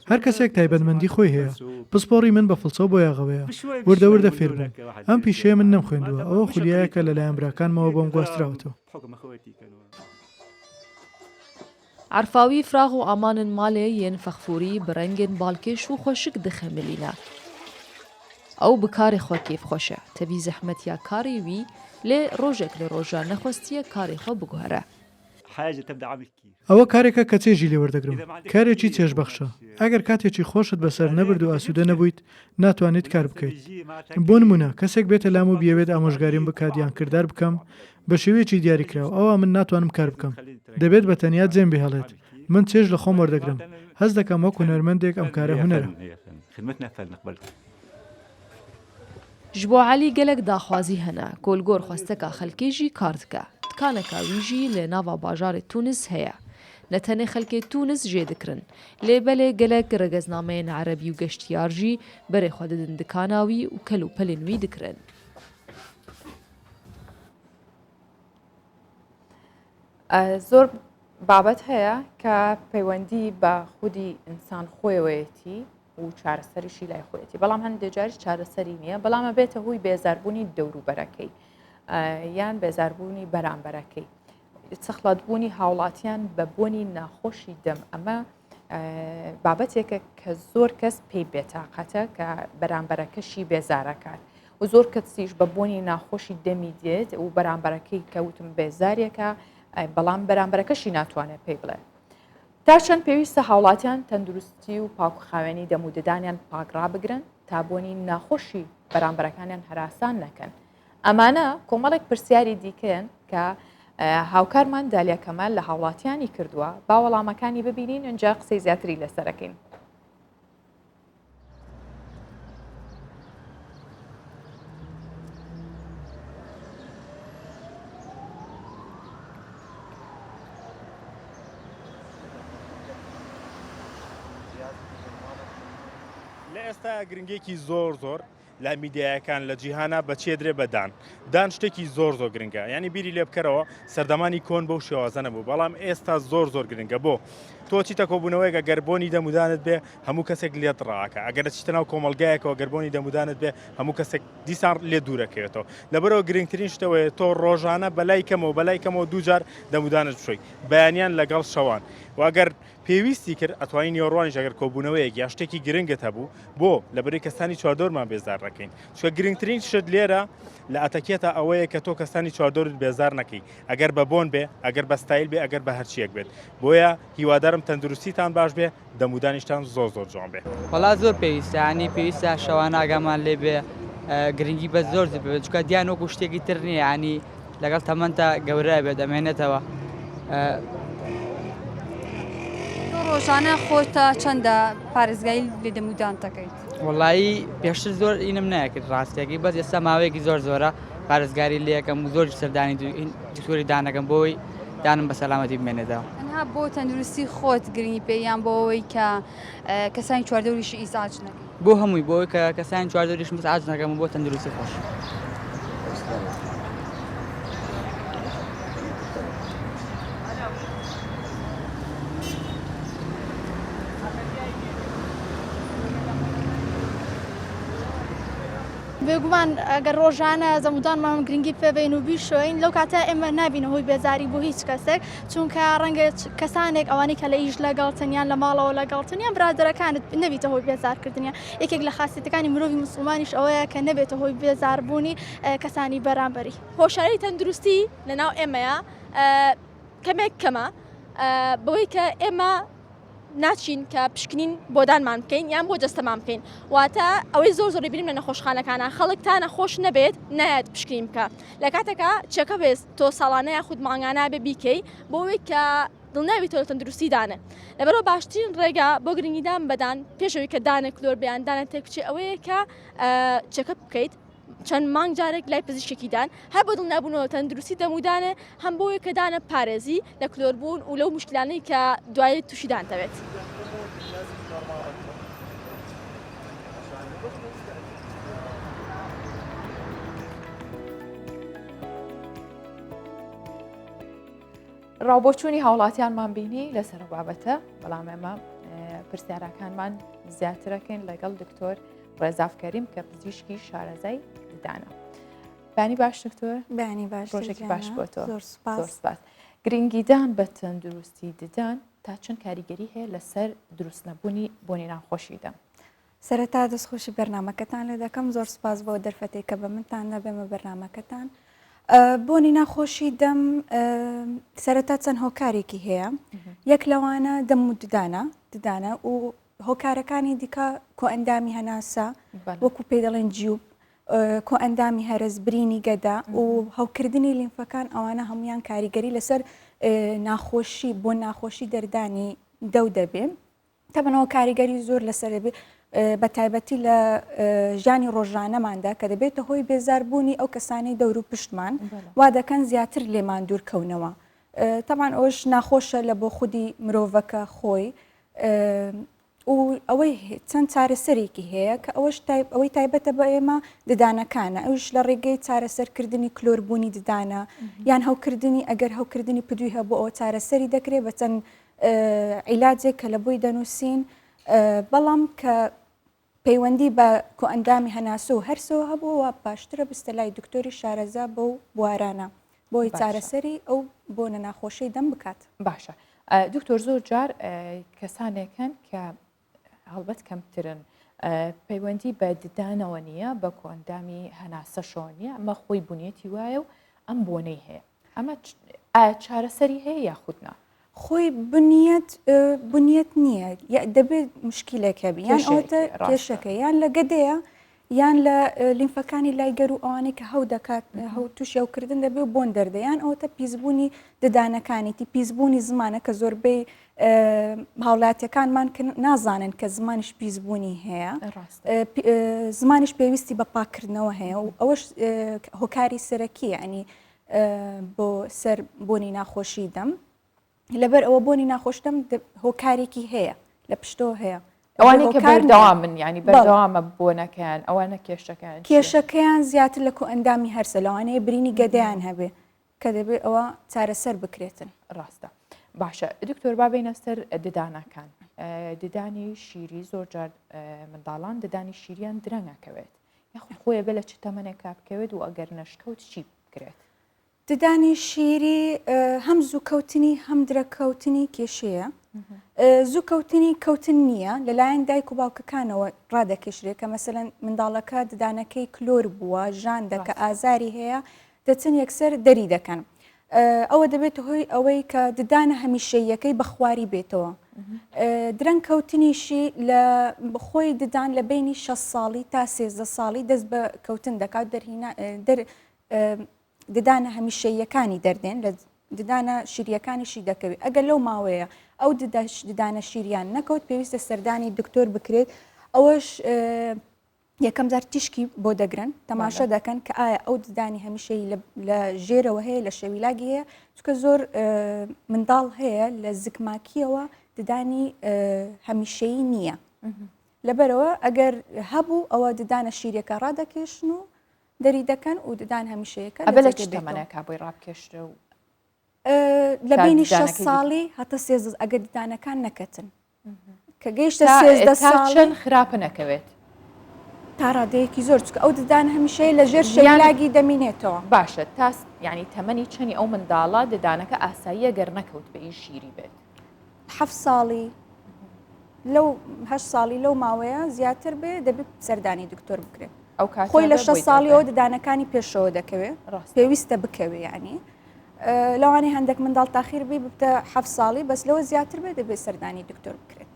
S11: هەر کەسێک تایبەتمەندی خۆی هەیە پسپۆڕی من بە فڵچە بۆ یاغەوەیە وردە وردە فێر بووم ئەم پیشەیە من نەم خوێندووە ئەوە خولیایەکە لەلایەن براکانمەوە بۆم گواستراوەتەوە
S10: عرفاوی فراغ و ئامانن ماڵێ یەن فەخفوری بڕەنگن باڵکێش و خۆشک دەخەملینە ئەو بکاری خۆ کێف خۆشە تەبی زەحمەتیا کاری وی لێ ڕۆژێک لە ڕۆژان نەخواستیە کاری خۆ بگوهرە
S11: ئەوە کارێکە کە چێژی لێ وەردەگرم کارێکی چێژبەخشە ئەگەر کاتێکی خۆشت بەسەر نەبرد و ئاسوودە نەبوویت ناتوانیت کار بکەیت بۆ نمونە کەسێک بێتە لام و بیەوێت ئامۆژگاریم بکات یان کردار بکەم بە شێوەیەکی دیاریکراوە ئەوە من ناتوانم کار بکەم دەبێت بە تەنیا جێم بهێڵێت من چێژ لە خۆم وەردەگرم هەست دەکەم وەکو هونەرمەندێک ئەم کارە هونەرە
S10: ji bo Elî gelek daxwazî hene Kolgor xwesteka xelkê jî kar dike tikaneka wî jî lê nava bajarê Tunis heye ne tenê xelkê Tunis jê dikirin lêbelê gelek regeznameyên erebî û geştiyar jî berê xwe didin dikana wî û kel û pelên wî dikirin
S1: زۆر بابەت هەیە کە پەیوەندی بە خودی ئینسان خۆیەوەیەتی و چارەسەریشی لای خۆیەتی بەڵام هەندێک جاریش چارەسەری نییە بەڵامە بێتە هۆی بێزاربوونی دەوروبەرەکەی یان بێزاربوونی بەرامبەرەکەی چەخڵەتبوونی هاوڵاتیان بە بۆنی ناخۆشی دەم ئەمە بابەتێکە کە زۆر کەس پێی بێتاقەتە کە بەرامبەرەکەشی بێزارەکات و زۆر کەسیش بە بۆنی ناخۆشی دەمی دێت و بەرامبەرەکەی کەوتم بێزارێکە بەڵام بەرامبەرەکەشی ناتوانێت پێی بڵێ تا چەند پێویستە هاوڵاتیان تەندروستی و پاکوخاوێنی دەموددانیان پاگرا بگرن تا بۆنی ناخۆشی بەرامبەرەکانیان هەراسان نەکەن ئەمانە کۆمەڵێک پرسیاری دیکەن کە هاوکارمان دالیا کەمال لە هاوڵاتیانی کردووە با وەڵامەکانی ببینین ئەنجا قسەی زیاتری لەسەرەکەین
S12: لە ئێستا گرنگێکی زۆر لە میدیایەکان لە جیهانە بە چێدرێ بەدان دان شتێکی زۆر گرنگە یعنی بیری لێ بکەرەوە سەردەمانی کۆن بەو شێوازە نەبوو بەڵام ئێستا زۆر گرنگە بۆ تۆچی تەکۆبوونەوەی گە گەربۆنی دەمودانت بێ هەموو کەسێک لێت ڕاکە ئەگەر چیتە ناو کۆمەلگایەکەوە گەربۆنی دەمودانت بێ هەموو کەسێک دیسان لێ دوورەکەوێتەوە لەبەرەوە گرنگترین شتەوەیە تۆ ڕۆژانە بەلای کەمەوە دووجار دەمودانت بشۆی بەیانیان لەگەڵ شەوان واگەر پێویستی کرد ئەتوانی نیۆڕوانیش ئەگەر کۆبوونەوەیەک یا شتێکی گرنگت هەبوو بۆ لەبەری کەسانی چواردۆرمان بێزار نەکەین چکە گرنگترین شت لێرە لە ئەتەکێتە ئەوەیە کە تۆ کەسانی چواردۆرت بێزار نەکەی ئەگەر بە بۆن بێ ئەگەر بە ستایل بێ ئەگەر بە هەرچیەک بێت بۆیە هیوادارم تەندروستیتان باش بێ دەمودانیشتان زۆر جوان بێ
S13: وڵات زۆر پێویستە ینی پێویستە شەوانە ئاگامان لێ بێ گرنگی بە زۆر بێت چکە دیان وەکو شتێکی تر نییە ینی لەگەڵ تەمەندە گەورە بێت دەمێنێتەوە
S3: ڕۆژانە خۆتە چەندە پارێزگای لێ دەمودان دەکەیت
S13: وڵایی پێشتر زۆر ئینم نایکرد ڕاستێکی بەس ئێستا ماوەیەکی زۆرە پارێزگاری لەکەم و زۆر سەردانی دوکتۆری دانەکەم بۆی دانم بە سەلامەتی بمێنێتەوە
S3: تەنها بۆ تەندروستی خۆت گرنگی پێیان بۆەوەی کە کەسانی چواردەوریشی ئیزاج نەکەن
S13: بۆ هەمووی بۆی کە کەسانی چواردەوریش مسعاج نەکەم بۆ تەندروستی خۆش
S14: بێگومان ئەگەر ڕۆژانە زەمودانمان گرنگی پێبین و بیشۆین لەو کاتە ئێمە نابینە هۆی بێزاری بۆ هیچ کەسێک چونکە ڕەنگە کەسانێک ئەوانەی کە لە ئیش لەگەڵتنیان لە ماڵەوە لەگەڵتنیان برادەرەکانت نەبیتە هۆی بێزارکردنیان یەکێک لە خاصیتەکانی مرۆڤی مسلمانیش ئەوەیە کە نەبێتە هۆی بێزاربوونی کەسانی بەرامبەری
S15: هۆشاری تەندروستی لەناو ئێمەیە کەمێک کەمە بەوەی کە ئێمە ناچین کە پشکنین بۆدانمان بکەین یان بۆ جەستەمان بکەین واتە ئەوەی زۆر بینیم لە نەخۆشخانەکانە خەڵک تا نەخۆش نەبێت نایەت پشکنین بکە لە کاتێکە چەکە بێست تۆ ساڵانەیە خود ماگانە بێ بیکەی بۆەوەی کە دڵناویتەوە تەندروستی دانە لەبەرەوە باشترین ڕێگا بۆ گرنگیدان بەدان پێشەوەی کە دانە کلۆر بیان دانە تێکچێ ئەوەیە کە چەکە بکەیت چەند مانگ جارێک لای پزیشکیدان هەر بە دڵ نابوونەوە تەندروستی دەمودانە هەم بۆیە کە دانە پارێزی لە کلۆربوون و لەو مشکلانەی کە دوای تووشیدان دەبێت.
S1: ڕاوبۆچوونی هاوڵاتیانمان بینی لەسەر بابەتە بەڵام ئێمە پرسیارەکانمان زیاترەکەین لەگەڵ دکتۆر ڕێزافکەریم کە پزیشکی شارەزای ددانە. بانی باش دکتۆر؟
S16: بانی باش
S1: ڕۆژێکی باش بۆ تۆ.
S16: زۆر
S1: سپاس. گرنگیدان بە تەندروستی ددان تا چەند کاریگەری هەیە لەسەر دروست نەبوونی بۆنی ناخۆشی دەم.
S16: سەرەتا دەستخۆشی بەرنمەکەتان لێ دەکەم زۆر سپاس بۆ دەرفەتێک کە بە منتان نەبێمە بەرنمەکەتان. بۆنی ناخۆشی دەم سەرەتا چەند هۆکارێکی هەیە یەک لەوانە دەم و ددانە و هۆکارەکانی دیکە کۆ ئەندامی هەناسە وەکو پێ دەڵێن جیوب کۆ ئەندامی هەرز برینی گەدا و هەوکردنی لیمفەکان ئەوانە هەمویان کاریگەری لەسەر ناخۆشی بۆ ناخۆشی دەردانی دەو دەبێ تەبەنەوە کاریگەری زۆر لەسەر بێ بە تایبەتی لە ژیانی ڕۆژانەماندا کە دەبێتە هۆی بێزاربوونی ئەو کەسانەی دەور و پشتمان وا دەکەن زیاتر لێمان دوورکەونەوە. تەمان ئەوش ناخۆشە لە بۆ خودی مرۆڤەکە خۆی و ئەوەی چەند چارەسەرێکی هەیە کە ئەوەی تایبەتە بە ئێمە ددانەکانە ئەوش لە ڕێگەی چارەسەرکردنی کلۆربوونی ددانە یان هەوکردنی ئەگەر هەوکردنی پدووی هەبوو ئەوە چارەسەری دەکرێت بە چەند عیلاجێک کە لە بۆی دەنووسین بەڵام کە پەیوەندی بە کۆ ئەندامی هەناسە و هەرسەوە هەبوو و باشترە بستە لای دکتۆری شارەزا بۆ بوارانە بۆی چارەسەری ئەو بۆ نەناخۆشەی دەم بکات.
S1: باشە. دکتۆر زۆر جار کەسانێکن کە هەڵبەت کەمترن پەیوەندی بە ددانەوە نییە بە کۆندامی هەناسەشەوە نیە ئەمە خۆی بنیەتی وایە و ئەم بۆنەی هەیە ئەمە چارەسەری هەیە یاخودنا
S16: خۆی بنیەت نییە دەبێت مشکلێک هەبی یان ئەوتە کێشەکە یان لە گەدەیە یان لە لیمفەکانی لای گەر و ئەوانەی کە هەو دەکات هەو تووشی ئەوکردن دەبێت بۆن دەردەیان ئەوتە پیسبوونی ددانەکانیتی پیسبوونی زمانە کە زۆربەی هاوڵاتیەکانمان نازانن کە زمانش پیسبوونی هەیە زمانش پێویستی بە پاکردنەوە هەیە و ئەوەش هۆکاری سەرەکیە ئەنی بۆ سەر بۆنی ناخۆشی دەم لەبەر ئەوە بۆنی ناخۆشدەم هۆکارێکی هەیە لە پشتۆ هەیە
S1: ئەوانەی کە بەردەوام من ینی بەردەوامە بۆنەکەیان ئەوانە
S16: کێشەکەیان زیاتر لە کۆ ئەندامی هەرسە لەوانەیە برینی گەدەیان هەبێ کە دەبێت ئەوە چارەسەر بکرێتن.
S1: ڕاستە. باشە دکتۆر بابینە سەر ددانەکان ددانی شیری زۆر جار منداڵان ددانی شیریان درەنگەکەوێت یاخود خۆیە بێ لە چ تەمەنێک بکەوێت و ئەگەر نەشکەوت چی بکرێت؟
S16: ددانی شیری هەم زووکەوتنی هەم درەکەوتنی کێشەیە زووکەوتنی کەوتن نییە لەلایەن دایک و باوکەکانەوە ڕادەکێشرێت کە مەسەلەن منداڵەکە ددانەکەی کلۆر بووە ژان دەکە ئازاری هەیە دەچن یەکسەر دەری دەکەن ئەوە دەبێت هۆی ئەوەی کە ددانە هەمیشەیەکەی بە خواری بێتەوە درەنگ کەوتنیشی لە خۆی ددان لە بینی 6 ساڵی تا 13 ساڵی دەست بە کەوتن دەکات ددانە هەمیشەیەکانی دەردێن لە ددانە شیریەکانیشی دەکەوێت ئەگەر لەو ماوەیە ئەو ددانە شیریان نەکەوت پێویستە سەردانی دکتۆر بکرێت ئەوەش یەکەم جار تیشکی بۆ دەگرن تەماشا دەکەن کە ئایا ئەو ددانی هەمیشەی لە ژێرەوە هەیە لە شەویلاگی هەیە چکە زۆر منداڵ هەیە لە زگماکیەوە ددانی هەمیشەیی نییە لەبەرەوە ئەگەر هەبوو ئەوە ددانە شیرەکە ڕادەکێشن و دەری دەکەن و ددان هەمیشەیەەکە
S1: لە تەمەنێکا بۆی ڕابکێشتە و
S16: لە بینی 6 ساڵی هەتە سێز ئەگەر ددانەکان نەکەتن کە گەیشتە سێزدە
S1: چەند خراپە نەکەوێت
S16: تا ڕادەیەکی زۆر چکە ئەو ددان هەمیشەیە لە ژێر شەویلاگی دەمینێتەوە
S1: باشە تاس ینی تەمەنی چەنی ئەو منداڵە ددانەکە ئاساییە گەر نەکەوت بە ئیش شیری بێت
S16: 7 ساڵی لەو 8 ساڵی لەو ماوەیە زیاتر بێ دەبێت سەردانی دکتۆر بکرێت خۆی لە 6 ساڵیەوە ددانەکانی پێشەوە دەکەوێت پێویستە بکەوێ ینی لەوانی هەندێک منداڵ تاخیر بی بتە 7 ساڵی بەس لەوە زیاتر بێ دەبێت سەردانی دکتۆر بکرێت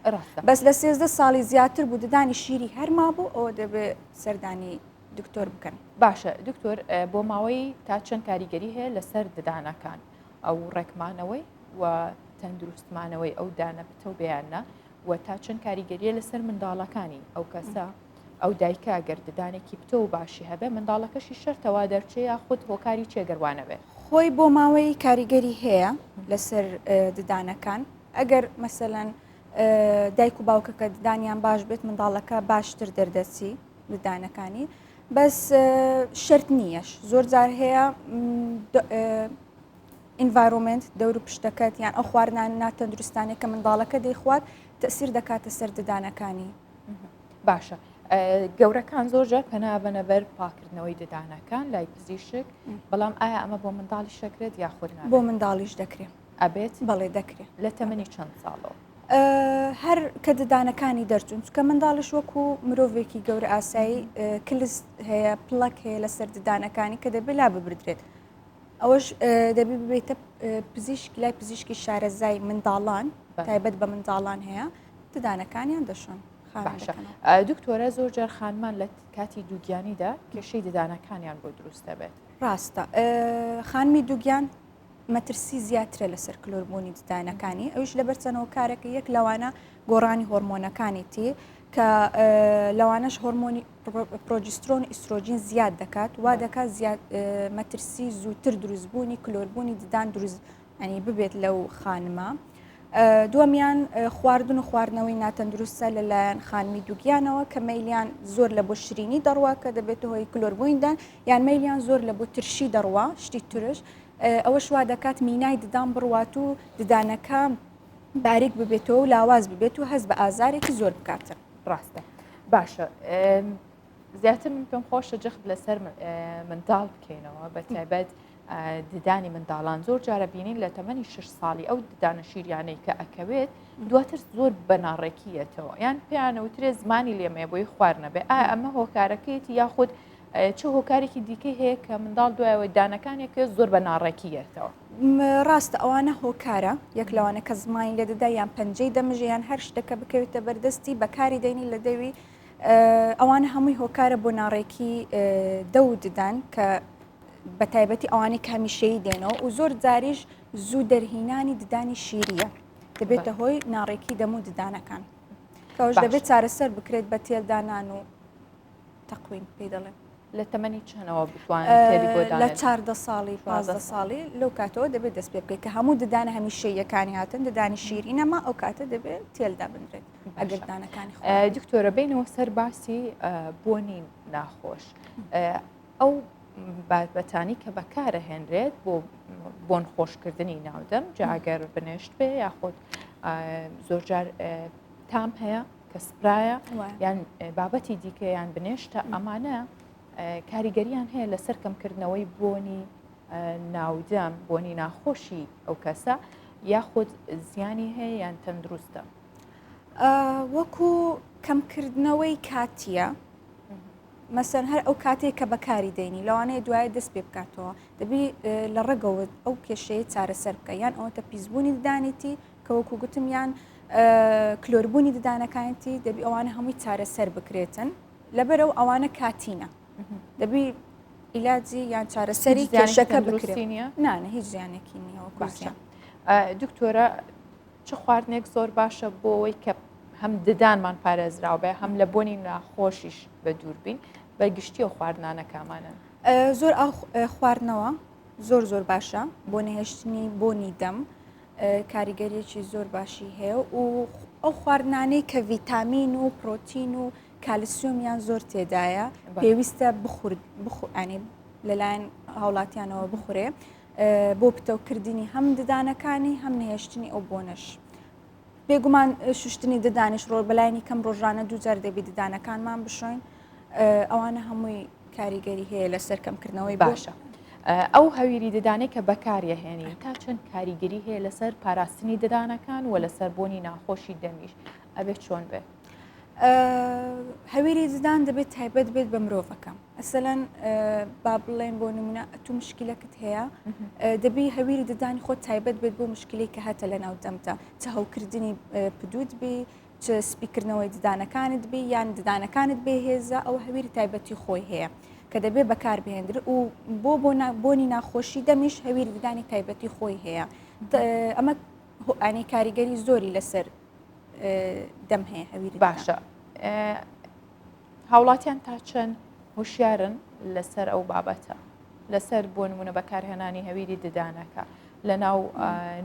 S16: بەس لە 13 ساڵی زیاتر بوو ددانی شیری هەرما بوو ئەوە دەبێت سەردانی دکتۆر بکەن.
S1: باشە دکتۆر بۆ ماوەی تا چەند کاریگەری هەیە لەسەر ددانەکان ئەو ڕێکمانەوەی و تەندروستمانەوەی ئەو دانە بتە و بەیانە و تا چەند کاریگەریە لەسەر منداڵەکانی ئەو کەسە ئەو دایکە ئەگەر ددانێکی پتە و باشی هەبێ منداڵەکەشی شەرتەوا دەرچێ یا خودت هۆکاری چێگەروانە بێت
S16: خۆی بۆ ماوەی کاریگەری هەیە لەسەر ددانەکان ئەگەر مەسەەن دایک و باوکەکە ددانیان باش بێت منداڵەکە باشتر دەردەچی ددانەکانی بەس شرت نییەش زۆر جار هەیە ئینڤایرۆمنت دەور و پشتەکەت یان ئەو خواردان ناتەندروستانێک کە منداڵەکە دەیخوات تەسیر دەکاتە سەر ددانەکانی
S1: باشە گەورەکان زۆرجار پەنابەنە بەر پاکردنەوەی ددانەکان لای پزیشک بەڵام ئایا ئەمە بۆ منداڵی شەکرێت یاخود
S16: بۆ منداڵیش دەکرێت
S1: ئەبێت
S16: بەڵێ دەکرێت
S1: لە تەمەنی چەند ساڵەوە
S16: هەر کە ددانەکانی دەرچون چکە منداڵش وەکو مرۆڤێکی گەورە ئاسایی کلس هەیە پڵک هەیە لەسەر ددانەکانی کە دەبێت لا ببردرێت ئەوەش دەبی ببێتە پزیشک لای پزیشکی شارەزای منداڵان تایبەت بە منداڵان هەیە ددانەکانیان دەشۆن
S1: دکتۆرە زۆرجار خانمان لە کاتی دووگیانیدا کێشەی ددانەکانیان بۆ دروستە بێت
S16: ڕاستە خانمی دووگیان مەترسی زیاترە لەسەر کلۆربوونی ددانەکانی ئەوش لەبەر چەنەوە کارەکە یەک لەوانە گۆڕانی هۆرمۆنەکانیتی کە لەوانەش هۆرمۆنی پرۆجسترۆن ئیسترۆژین زیاد دەکات وا دەکات مەترسی زووتر دروستبوونی کلۆربوونی ددان دروست ئەنی ببێت لەو خانمە دووەمیان خواردن و خواردنەوەی ناتەندروستە لەلایەن خانمی دووگیانەوە کە مەیلیان زۆر لە بۆ شرینی دەڕوا کە دەبێتە هۆی کلۆربوویندان یان مەیلیان زۆر لە بۆ ترشی دەڕوا شتی ترش ئەوە شوا دەکات مینای ددان بڕوات و ددانەکە باریک ببێتەوە و لاواز ببێت و هەست بە ئازارێکی زۆر بکاتن
S1: ڕاستە باشە زیاتر من پێم خۆشە جەخت لەسەر منداڵ بکەینەوە بە تایبەت ددانی منداڵان زۆر جارە بینین لە تەمەنی 6 ساڵی ئەو ددانە شیریانەی کە ئەکەوێت دواتر زۆر بەناڕێکیەتەوە یان پێیانەوترێ زمانی لێمەیە بۆی خواردنەبێ ئایا ئەمە هۆکارەکەیەتی یاخود چه هۆکارێکی دیکەی هەیە کە منداڵ دوایەوەی دانەکانێکە زۆر بەناڕێکیەتەوە
S16: ڕاستە ئەوانە هۆکارە یەک لەوانە کە زمانی لە دەدا یان پەنجەی دەمژیان هەر شتەکە بکەوێتە بەردەستی بەکاری دەینی لە دەوی ئەوانە هەمووی هۆکارە بۆ ناڕێکی دە و ددان کە بە تایبەتی ئەوانەی کامیشەی دێنەوە و زۆر جاریش زوو دەرهینانی ددانی شیریە دەبێتە هۆی ناڕێکی دەمو ددانەکان کەەوەش دەبێت چارەسەر بکرێت بە تێلدانان و تەقوین پێی دەڵێن
S1: لە تەمەنی چەنەوە بتوانێت
S16: لە 14 ساڵی 15 ساڵی لەو کاتەوە دەبێت دەست پێ بکەیت کە هەموو ددانە هەمیشەیەکانی هاتن ددانی شیرینەما ئەو کاتە دەبێت تێلدا بنرێت ئەگەر ددانەکانی
S1: دکتۆرە بینەوە سەر باسی بۆنی ناخۆش ئەو بابەتانی کە بەکارە هێنرێت بۆ بۆن خۆشکردنی ناودەم جاگەر بنێشت بێ یاخود زۆرجار تام هەیە کە سپرایە یان بابەتی دیکە یان بنێشتە ئەمانە کاریگەریان هەیە لە سەر کەمکردنەوەی بۆنی ناودەم بۆنی ناخۆشی ئەو کەسە یاخود زیانی هەیە یان تەندروستە
S16: وەکو کەمکردنەوەی کاتیە مەسەن هەر ئەو کاتێک کە بەکاری دەینی لەوانەیە دوایە دەست پێ بکاتەوە دەبی لە ڕێگەوت ئەو کێشەیە چارەسەر بکە یان ئەوەتە پیسبوونی ددانێتی کە وەکو گوتم یان کلۆربوونی ددانەکانتی دەبی ئەوانە هەمووی چارەسەر بکرێتن لەبەرەوە ئەوانە کاتینە دەبی ئیلاجی یان چارەسەری کێشەکە بکرێنە نانە هیچ زیانێکی نییەوە باشە
S1: دکتۆرە چ خواردنێک زۆر باشە بۆ ئەوەی کە هەم ددانمان پارێزراو بێ هەم لە بۆنی ناخۆشیش بە دووربین بەگشتی و خواردنانە کامانن
S16: زۆر خواردنەوە زۆر باشە بۆ نەهێشتنی بۆنی دەم کاریگەریەکی زۆر باشی هەیە و ئەو خواردنانەی کە ڤیتامین و پرۆتین و کالسیۆمیان زۆر تێدایە پێویستە بخورێ لەلایەن هاوڵاتیانەوە بخورێ بۆ پتەوکردنی هەم ددانەکانی هەم نەهێشتنی ئەو بۆنەش بێگومان شوشتنی ددانش ڕۆ بەلایانی کەم ڕۆژانە دووجار دەبی ددانەکانمان بشۆین ئەوانە هەمووی کاریگەری هەیە لەسەر کەمکردنەوەی
S1: باشە ئەو هەویری ددانەی کە بەکاریە هێنی تا چەند کاریگەری هەیە لەسەر پاراستنی ددانەکان و لەسەر بۆنی ناخۆشی دەمیش ئەبێت چۆن بێ
S16: هەویری ددان دەبێت تایبەت بێت بە مرۆڤەکەم ئەسەلەن با بڵێن بۆ نمونە تو مشکلەکەت هەیە دەبی هەویری ددانی خۆت تایبەت بێت بۆ مشکلەی کە هاتە لە ناو دەمتە چه هەوکردنی پدوت بێ چ سپیکردنەوەی ددانەکانت بێ یان ددانەکانت بێهێزە ئەو هەویری تایبەتی خۆی هەیە کە دەبێت بەکار بهێنرێت و بۆنی ناخۆشی دەمیش هەویری ددانی تایبەتی خۆی هەیە ئەمە ئەنی کاریگەری زۆری لەسەر دەم هەیە هەویری
S1: باشە هاوڵاتیان تا چەند هوشیارن لەسەر ئەو بابەتە لەسەر بۆ نمونە بەکارهێنانی هەویری ددانەکە لە ناو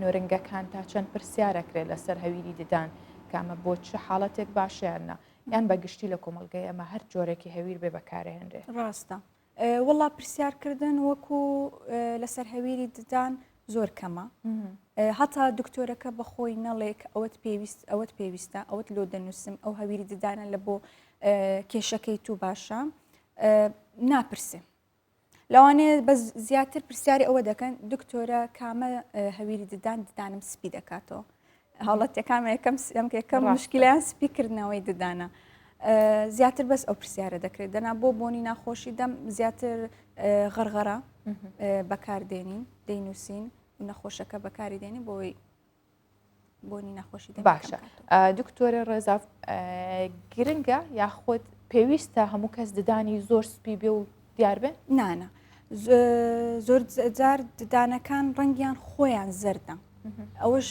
S1: نۆرنگەکان تا چەند پرسیارەکرێت لەسەر هەویری ددان کامە بۆ چه حاڵەتێک باشیاننا یان بەگشتی لە کۆمەلگەی ئەمە هەر جۆرێکی هەویر بێ بەکارهێنرێ
S16: ڕاستە وەڵا پرسیارکردن وەکو لەسەر هەویری ددان زۆر کەمە هەتا دکتۆرەکە بەخۆی نەڵێک ئەوەت پێویستە ئەوەت لۆ دەنووسم ئەو هەویری ددانە لە بۆ کێشەکەی تو باشە ناپرسێ لەوانەیە بە زیاتر پرسیاری ئەوە دەکەن دکتۆرە کامە هەویری ددانم سپی دەکاتەوە هاوڵەتەکان یەکەم مشکلیان سپیکردنەوەی ددانە زیاتر بەس ئەو پرسیارە دەکرێت دەنا بۆ بۆنی ناخۆشی دەم زیاتر غەرغەرە بەکاردێنین دەینووسین و نەخۆشەکە بەکاری دێنی بۆی بۆنی نەخۆشی
S1: باشە دکتۆرە ڕێزاف گرنگە یاخۆت پێویستە هەموو کەس ددانی زۆر سپی بێ و دیار بێ
S16: نانە زۆر جار ددانەکان ڕەنگیان خۆیان زەردە ئەوەش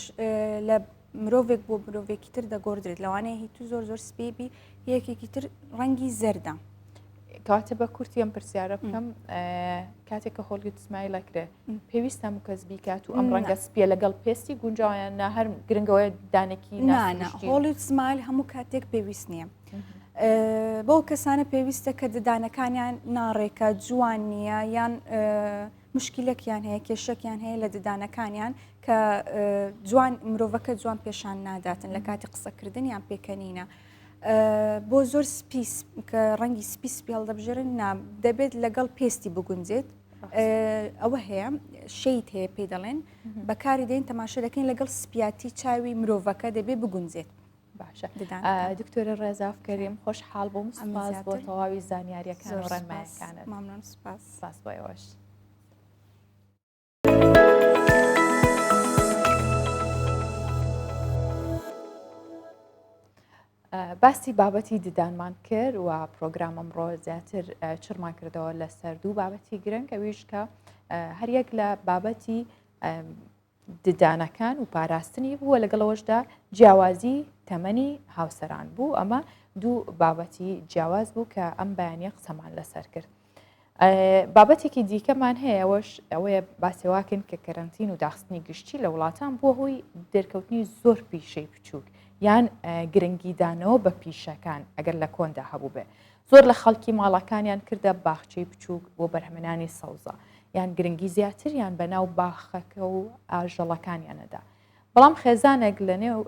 S16: لە مرۆڤێک بۆ مرۆڤێکی تر دەگۆڕدرێت لەوانەیە هی تو زۆر سپێبی یەکێکی تر ڕەنگی زەردە
S1: کاتە بە کورتی ئەم پرسیارە بکەم کاتێککە خۆلگت سمایلەکرێ پێویستە و کەس بیکات و ئەم ڕەنگە سپیە لەگەڵ پێستی گونجاویان هەر گرنگەوەی دانێکی
S16: نانە هۆڵی سمایل هەموو کاتێک پێویست نییە بۆ کەسانە پێویستە کە ددانەکانیان ناڕێکە جوان نییە یان مشکلێکیان هەیە کێشەکیان هەیە لە ددانەکانیان کە جوان مرۆڤەکە جوان پێشان ناداتن لە کاتی قسەکردن یان پێکەنینە بۆ زۆر سپیس کە ڕەنگی سپیس هەڵدەبژێرن دەبێت لەگەڵ پێستی بگونجێت ئەوە هەیە شەیت هەیە پێ دەڵێن بەکاری دێن تەماشا دەکەین لەگەڵ سپیاتی چاوی مرۆڤەکە دەبێت بگونجێت
S1: باشە دکتۆرە ڕێزافکەریم خۆش حاڵ بۆ سپاس بۆ تەواوی زانیاریەکان و ڕێنمایەکانت
S16: مامنون سپاس
S1: بۆ ئێوەش باسی بابەتی ددانمان کرد و پرۆگرام ئەمڕۆ زیاتر چڕمان کردەوە لەسەر دوو بابەتی گرنگ ئەویش کە هەریەک لە بابەتی ددانەکان و پاراستنی بووە لەگەڵەوەشدا جیاوازی تەمەنی هاوسەران بوو ئەمە دوو بابەتی جیاواز بوو کە ئەم بەیانیە قسەمان لەسەر کرد بابەتێکی دیکەمان هەیە ئەوەیە باسێواکن کە کەرەنتین و داخستنی گشتی لە وڵاتان بووە هۆی دەرکەوتنی زۆر پیشەی بچووک یان گرنگیدانەوە بە پیشەکان ئەگەر لە کۆندا هەبوو بێ زۆر لە خەڵکی ماڵەکانیان کردە باخچەی بچووک بۆ بەرهەمێنانی سەوزە یان گرنگی زیاتریان بەناو باخەکە و ئاژەڵەکانیانەدا بەڵام خێزانێک لە نێو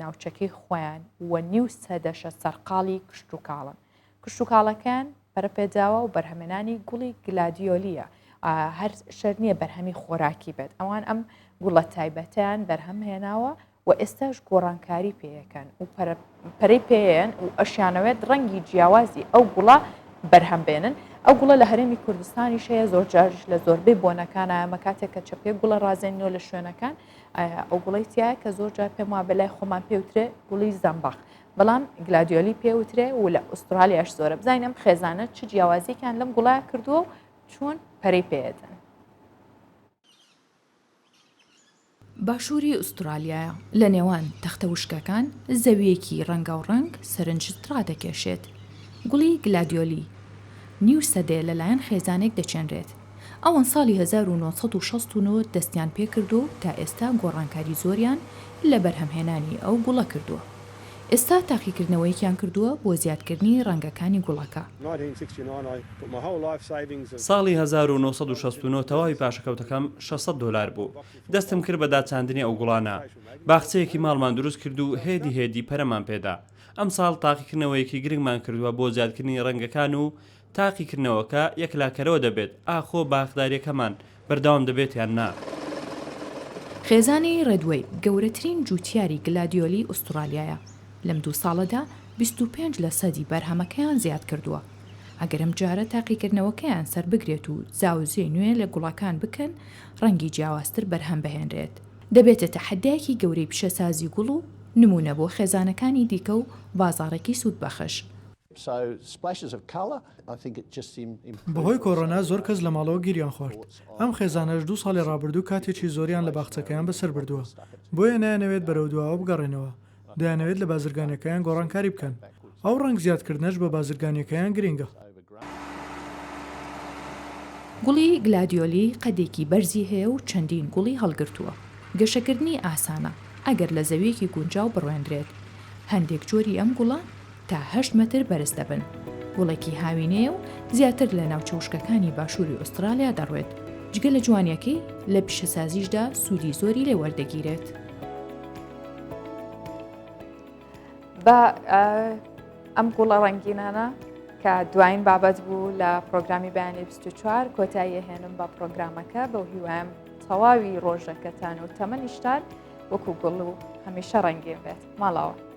S1: ناوچەکەی خۆیان وە نیو سەدەشە سەرقاڵی کشت و کاڵن کشت و کاڵەکان پەرەپێداوە و بەرهەمێنانی گوڵی گلادیۆلیە هەر شەر نییە بەرهەمی خۆراکی بێت ئەوان ئەم گوڵە تایبەتیان بەرهەم هێناوە و ئێستاش گۆڕانکاری پێیەکەن و پەرەی پێیان و ئەشیانەوێت ڕەنگی جیاوازی ئەو گوڵە بەرهەم بێنن ئەو گوڵە لە هەرێمی کوردستانی شەیە زۆر جارش لە زۆربەی بۆنەکانە ئەمە کاتێک کە چەپێ گوڵە ڕازێنەوە لە شوێنەکان ئەو گوڵی تایە کە زۆر جار پێم وا بەلای خۆمان پێوترێ گوڵی زەمباق بەڵام گلادیۆلی پێوترێ و لە ئوسترالیاش زۆرە بزانم خێزانە چ جیاوازیەکان لەم گوڵای کردووە و چۆن پەرەی پێدەن
S17: باشووری ئوسترالیایە لە نێوان تەختە وشکەکان زەویەکی ڕەنگە و ڕەنگ سەرنجترا دەکێشێت گوڵی گلادیۆلی نیو سەدێ لەلایەن خێزانێک دەچێنرێت ئەوەن ساڵی 1969 دەستیان پێکردو تا ئێستا گۆڕانکاری زۆریان لە بەرهەمهێنانی ئەو گوڵە کردووە ئێستا تاقیکردنەوەیەکیان کردووە بۆ زیادکردنی ڕەنگەکانی گوڵەکە
S18: ساڵی 1969 تەواوی پاشەکەوتەکەم $600 بوو دەستم کرد بە داچاندنی ئەو گوڵانە باخچەیەکی ماڵمان دروست کرد و هێدی پەرەمان پێدا ئەم ساڵ تاقیکردنەوەیەکی گرنگمان کردووە بۆ زیادکردنی ڕەنگەکان و تاقیکردنەوەکە یەکلاکەرەوە دەبێت ئاخۆ باخداریەکەمان بەردەوام دەبێت یان نا
S17: خێزانی ڕێدوەی گەورەترین جوتیاری گلادیۆلی ئوسترالیایە لەم دوو ساڵەدا 25% بەرهەمەکەیان زیاد کردووە ئەگەرم جارە تاقیکردنەوەکەیان سەر بگرێت و زاوزێ نوێ لە گوڵەکان بکەن ڕەنگی جیاوازتر بەرهەم بهێنرێت دەبێتە تەحەدایەکی گەورەی پیشەسازی گوڵ و نمونە بۆ خێزانەکانی دیکە و بازاڕێکی سوود بەخش
S11: بەهۆی کۆڕۆنا زۆر کەس لە ماڵەوە گیریان خۆرد ئەم خێزانەش 2 ساڵی ڕابردوو کاتێکی زۆریان لە باخچەکەیان بەسەر بردووە بۆیە نایەنەوێت بەرەو دواوە بگەڕێنەوە دەیانەوێت لە بازرگانەکەیان گۆڕانکاری بکەن ئەو ڕنگ زیادکردنەش بە بازرگانیەکەیان گرنگە.
S17: گوڵی گلادیۆلی قەدێکی بەرزی هەیە و چەندین گوڵی هەڵگرتووە. گەشەکردنی ئاسانە ئەگەر لە زەویەکی گونجاو بڕوێنرێت. هەندێک جۆری ئەم گوڵە تا 8 مەتر بەرز دەبن. گوڵێکی هاوینەیە و زیاتر لە ناوچەوشکەکانی باشووری ئوسترالیا دەڕوێت. جگە لە جوانیەکەی لە پیشەسازیشدا سوودی زۆری لێ وەردەگیرێت.
S1: بە ئەم گوڵە ڕەنگینانە کە دوایین بابەت بوو لە پرۆگرامی بەیانی 24 کۆتایی هێنم بە پرۆگرامەکە بەو هیوایم تەواوی ڕۆژەکەتان و تەمەنیشتان وەکو گوڵ و هەمیشە ڕەنگین بێت ماڵەوە.